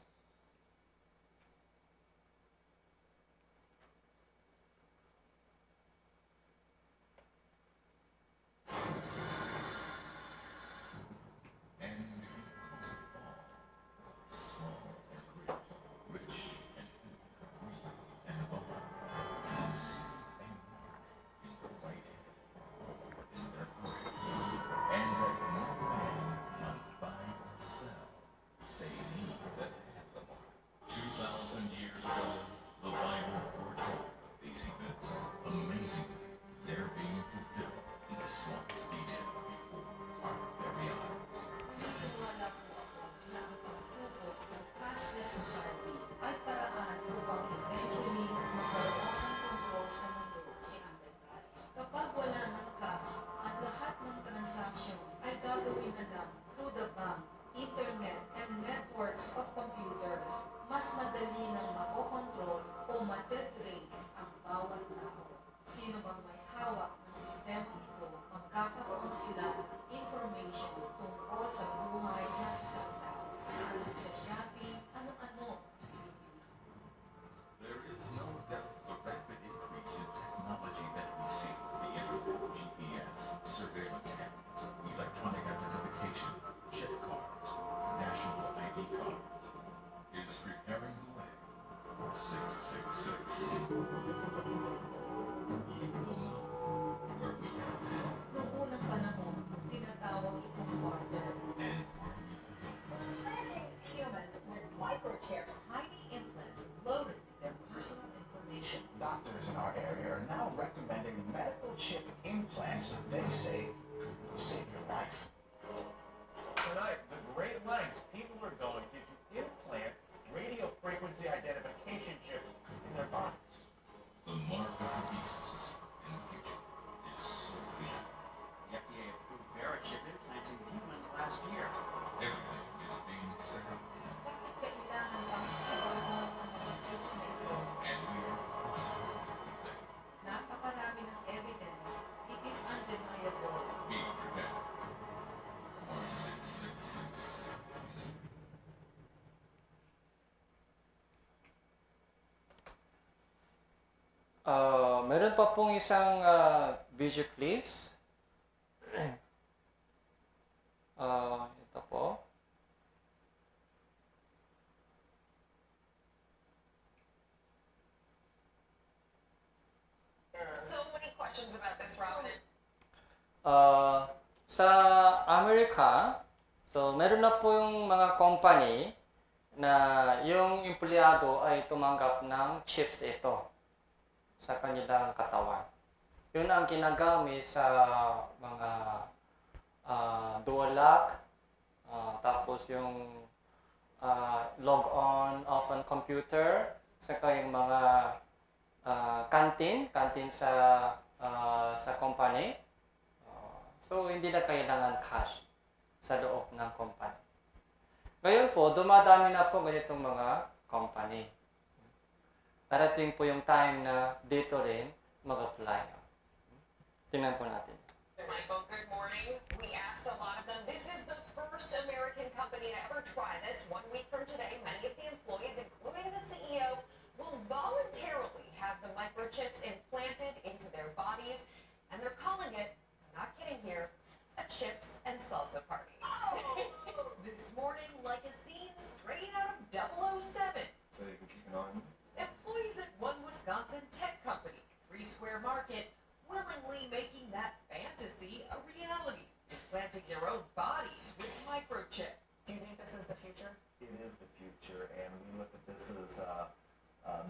Internet, and networks of computers, mas madali nang makokontrol o matitrace ang bawat tao. Sino bang may hawak ng sistema ito, magkakaroon sila ng information tungkol sa buhay ng isang tao. Saan nagsashopping, ano-ano. There is no doubt the rapid increase in technology that we see, the internet, GPS, surveillance cameras, electronic identification, chip cards, national ID cards, is preparing the way for 666. You will know where we have been Noong unang panahon, tinatawag itong border. and where we will go. Implanting humans with microchips, tiny implants loaded with their personal information. Doctors in our area are now recommending medical chip implants that they say will save your life. Tonight, the great lengths people are going to implant radio frequency identification chips in their bodies. The mark of the beast system in the future is so clear. The FDA approved Verichip implants in humans last year. Everything is being set up, Bakit kailangan pang ibawan ang mga chips na ito? and we are pursuing everything. Napakarami ng evidence. It is undeniable. Be prepared. Or 666. Meron pa pong isang video clips. Ito po. So many questions about this, Robin. Sa Amerika, so meron na po yung mga company na yung empleyado ay tumanggap ng chips ito sa kanilang katawan. Yun ang ginagamit sa mga dual lock, tapos yung log on, off on computer, saka yung mga canteen sa company. So, hindi na kailangan cash sa loob ng company. Ngayon po, dumadami na po ganitong mga company. Darating po yung time na dito rin mag-apply. Tingnan po natin. Michael, good morning. We asked a lot of them. This is the first American company to ever try this. 1 week from today, many of the employees, including the CEO, will voluntarily have the microchips implanted into their bodies. And they're calling it, I'm not kidding here, a chips and salsa party. This morning, like a scene straight out of 007. So you can keep an eye on them. Employees at one Wisconsin tech company, 3 Square Market, willingly making that fantasy a reality, implanting their own bodies with microchip. Do you think this is the future? It is the future, and we look at this as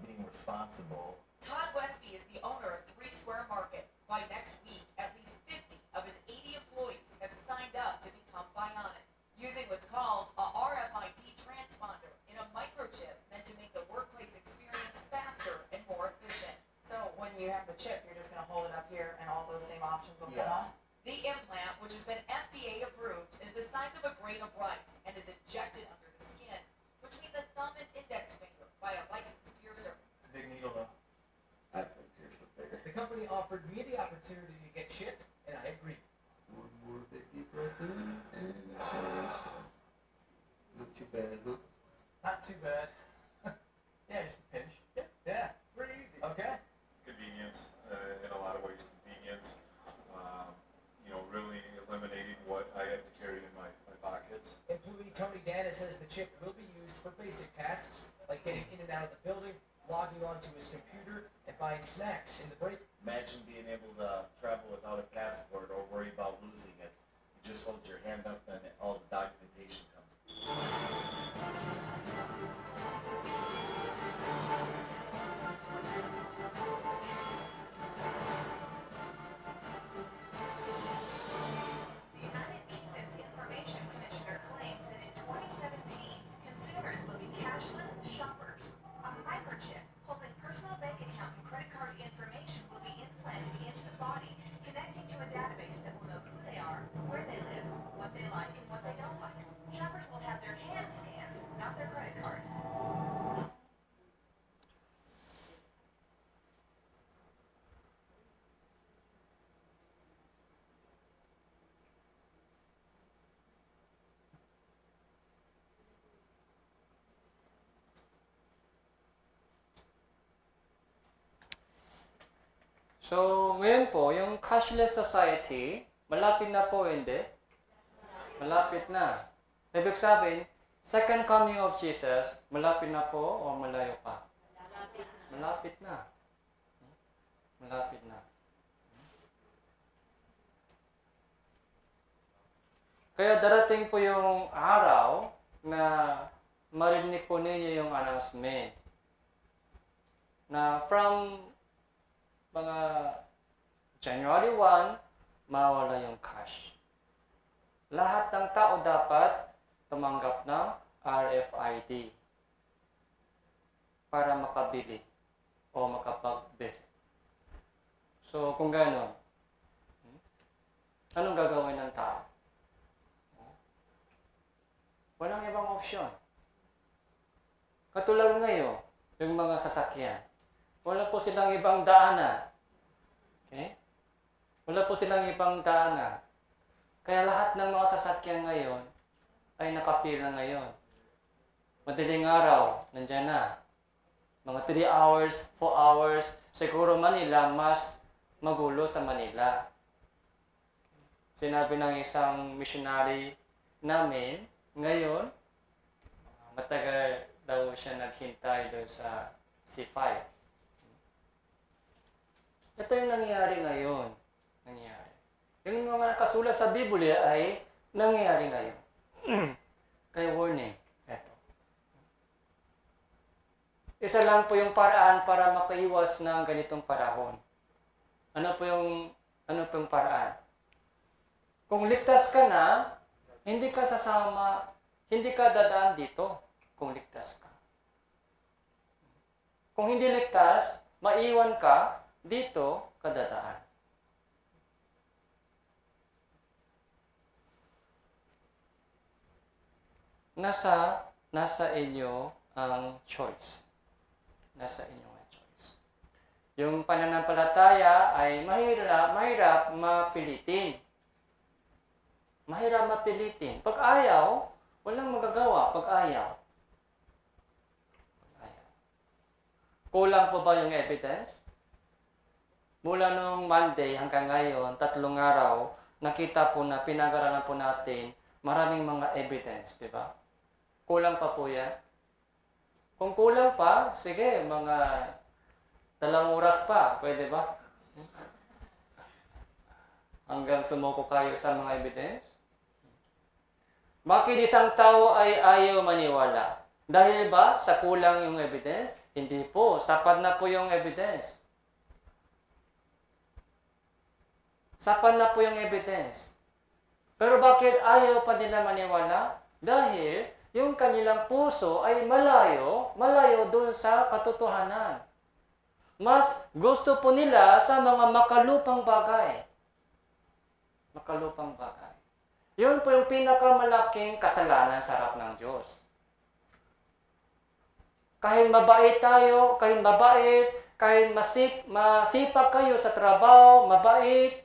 being responsible. Todd Westby is the owner of 3 Square Market. By next week, at least 50 of his 80 employees have signed up to become bionic, using what's called a RFID transponder. up here and all those same options will come Yes. up? The implant, which has been FDA approved, is the size of a grain of rice and is injected under the skin between the thumb and index finger by a licensed piercer. It's a big needle though. I think here's the bigger. The company offered me the opportunity to get chipped, and I agreed. One more big deep breath in, and exhale. Not too bad, huh? Not too bad. Yeah, just a pinch. Yeah. Pretty easy. Okay. Convenience, in a lot of ways convenience. Really eliminating what I have to carry in my pockets. Employee Tony Dana says the chip will be used for basic tasks like getting in and out of the building, logging onto his computer, and buying snacks in the break. Imagine being able to travel without a passport or worry about losing it. You just hold your hand up and all the documentation comes. The United Kingdom's Information Commissioner claims that in 2017, consumers will be cashless shoppers. A microchip holding personal bank account and credit card information will be implanted into the body, connecting to a database that will know who they are, where they live, what they like, and what they don't like. Shoppers will have their hand scanned, not their credit card. So, ngayon po, yung cashless society, malapit na po, hindi? Malapit na. Ibig sabihin, second coming of Jesus, malapit na po o malayo pa? Malapit na. Malapit na. Kaya darating po yung araw na marinig po ninyo yung announcement na from mga January 1, mawala yung cash. Lahat ng tao dapat tumanggap ng RFID para makabili o makapagbili. So, kung gano'n, anong gagawin ng tao? Walang ibang opsyon. Katulad ngayon, yung mga sasakyan. Wala po silang ibang daanan. Okay? Wala po silang ibang daanan. Kaya lahat ng mga sasakyan ngayon ay nakapila ngayon. Madaling araw, nandiyan na. Mga 3 hours, 4 hours. Siguro Manila, mas magulo sa Manila. Sinabi ng isang missionary namin, ngayon, matagal daw siya naghintay doon sa C5. Ito yung nangyayari ngayon. Nangyayari. Yung mga nakasulat sa Biblia ay nangyayari ngayon. Kaya warning. Ito. Isa lang po yung paraan para makaiwas ng ganitong panahon. Ano po yung paraan? Kung ligtas ka na, hindi ka sasama, hindi ka dadaan dito kung ligtas ka. Kung hindi ligtas, maiwan ka, dito ka dadaan. Nasa inyo ang choice. Nasa inyo ang choice. Yung pananampalataya ay mahirap mapilitin. Mahirap mapilitin. Pag ayaw, walang magagawa pag ayaw. Kulang po ba yung evidence? Mula nung Monday hanggang ngayon, 3 araw, nakita po na pinag-aralan po natin maraming mga evidence, di ba? Kulang pa po yan. Kung kulang pa, sige, mga 2 oras pa, pwede ba? Hanggang sumuko kayo sa mga evidence? Bakit isang tao ay ayaw maniwala? Dahil ba sa kulang yung evidence? Hindi po. Sapat na po yung evidence. Sapat na po yung evidence. Pero bakit ayaw pa nila maniwala? Dahil yung kanilang puso ay malayo doon sa katotohanan. Mas gusto po nila sa mga makalupang bagay. Makalupang bagay. Yun po yung pinakamalaking kasalanan sa harap ng Diyos. Kahit mabait tayo, kahit masipag kayo sa trabaho, mabait,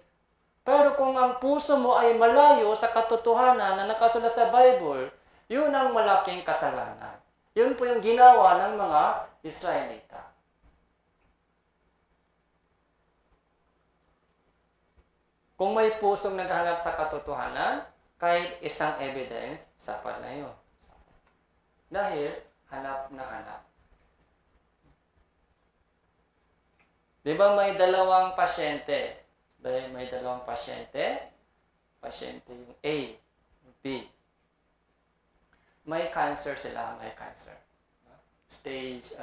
pero kung ang puso mo ay malayo sa katotohanan na nakasulat sa Bible, yun ang malaking kasalanan. Yun po yung ginawa ng mga Israelita. Kung may pusong naghahanap sa katotohanan, kahit isang evidence, sapat na yun. Dahil, hanap na hanap. Di ba may dalawang pasyente? Dahil may dalawang pasyente yung A, B. May cancer sila, may cancer. Stage 2.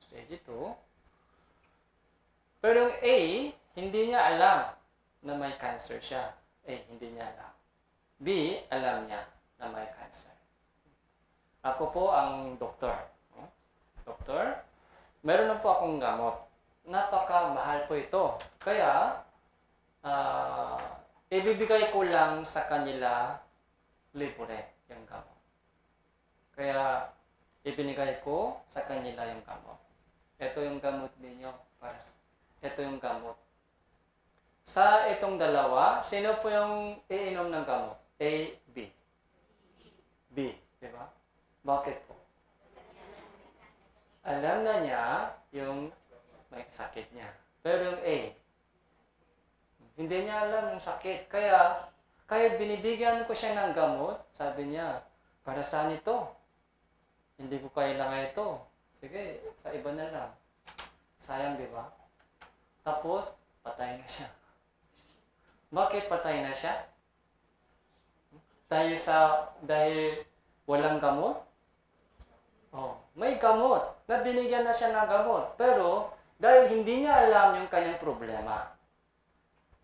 Stage 2. Pero yung A, hindi niya alam na may cancer siya. Hindi niya alam. B, alam niya na may cancer. Ako po ang doktor. Doktor, meron na po akong gamot. Napakamahal po ito. Kaya, ibibigay ko lang sa kanila libre yung gamot. Kaya, ibinigay ko sa kanila yung gamot. Ito yung gamot ninyo. Ito yung gamot. Sa itong dalawa, sino po yung iinom ng gamot? A, B. B, di ba? Bakit po? Alam na niya yung may sakit niya. Pero yung A, hindi niya alam yung sakit. Kaya, kahit binibigyan ko siya ng gamot, sabi niya, para saan ito? Hindi ko kailangan ito. Sige, sa iba na lang. Sayang, di ba? Tapos, patay na siya. Bakit patay na siya? Dahil walang gamot? May gamot. Nabinigyan na siya ng gamot. Pero, dahil hindi niya alam yung kanyang problema.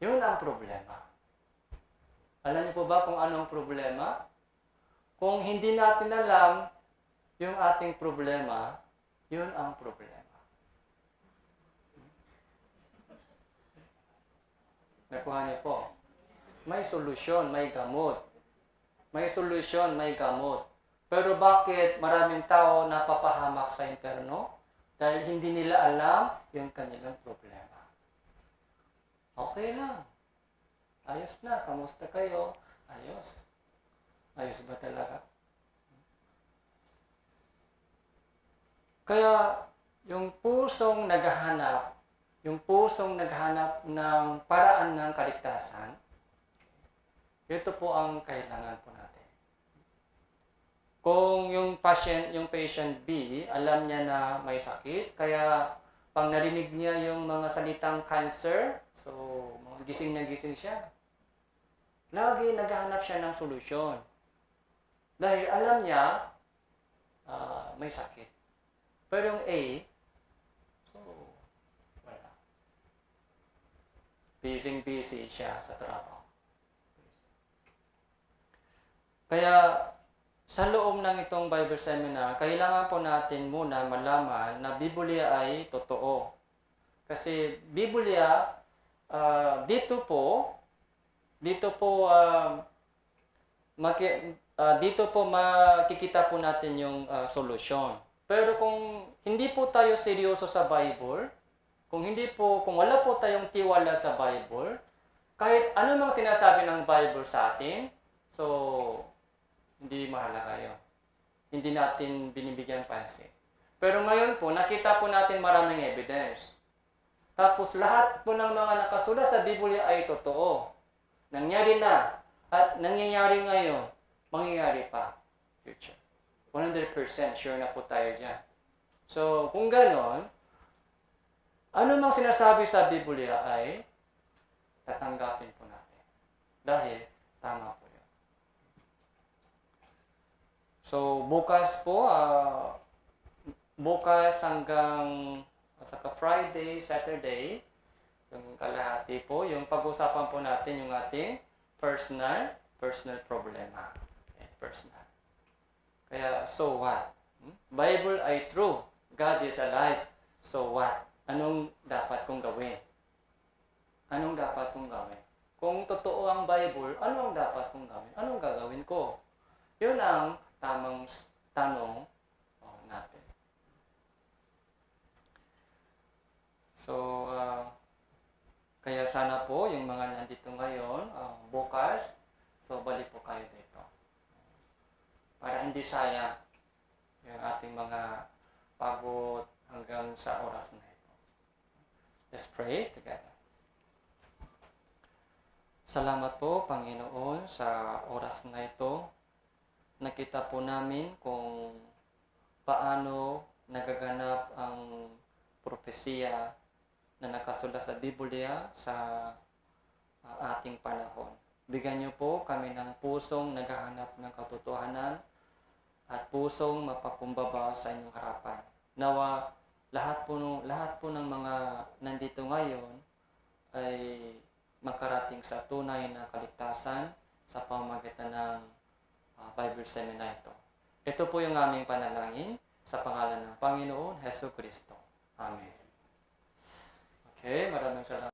Yun ang problema. Alam niyo po ba kung anong problema? Kung hindi natin alam yung ating problema, yun ang problema. Nakuha niyo po. May solusyon, may gamot. May solusyon, may gamot. Pero bakit maraming tao napapahamak sa impyerno? Dahil hindi nila alam yung kanilang problema. Okay lang. Ayos na. Kamusta kayo? Ayos. Ayos ba talaga? Kaya, yung pusong naghahanap ng paraan ng kaligtasan, ito po ang kailangan po natin. Kung yung patient B, alam niya na may sakit, kaya pag narinig niya yung mga salitang cancer, so gising na gising siya. Lagi naghahanap siya ng solusyon. Dahil alam niya, may sakit. Pero yung A, so, wala. Busy siya sa trabaho. Kaya, sa loob ng itong Bible Seminar, kailangan po natin muna malaman na Biblia ay totoo. Kasi Biblia, dito po makikita po natin yung solusyon. Pero kung hindi po tayo seryoso sa Bible, kung wala po tayong tiwala sa Bible, kahit ano mang sinasabi ng Bible sa atin, so hindi mahalaga yun. Hindi natin binibigyan pansin. Pero ngayon po, nakita po natin maraming evidence. Tapos lahat po ng mga nakasulat sa Biblia ay totoo. Nangyari na. At nangyayari ngayon. Mangyayari pa. Future. 100% sure na po tayo dyan. So, kung ganon, ano mang sinasabi sa Biblia ay tatanggapin po natin. Dahil tama po. So, bukas hanggang saka Friday, Saturday, yung kalahati po, yung pag-usapan po natin yung ating personal problema. Okay, personal. Kaya, so what? Bible ay true. God is alive. So what? Anong dapat kong gawin? Anong dapat kong gawin? Kung totoo ang Bible, ano ang dapat kong gawin? Anong gagawin ko? Yun ang tamang tanong natin. So, kaya sana po yung mga nandito ngayon, bukas, so balik po kayo dito. Para hindi sayang yung ating mga pagod hanggang sa oras na ito. Let's pray together. Salamat po, Panginoon, sa oras na ito. Nakita po namin kung paano nagaganap ang propesiya na nakasulat sa Biblia sa ating panahon. Bigyan niyo po kami ng pusong naghahanap ng katotohanan at pusong mapakumbaba sa inyong harapan. Nawa lahat po ng mga nandito ngayon ay makarating sa tunay na kaligtasan sa pamamagitan ng Bible Seminar ito. Ito po yung aming panalangin sa pangalan ng Panginoon Hesus Kristo. Amen. Okay, maraming salamat.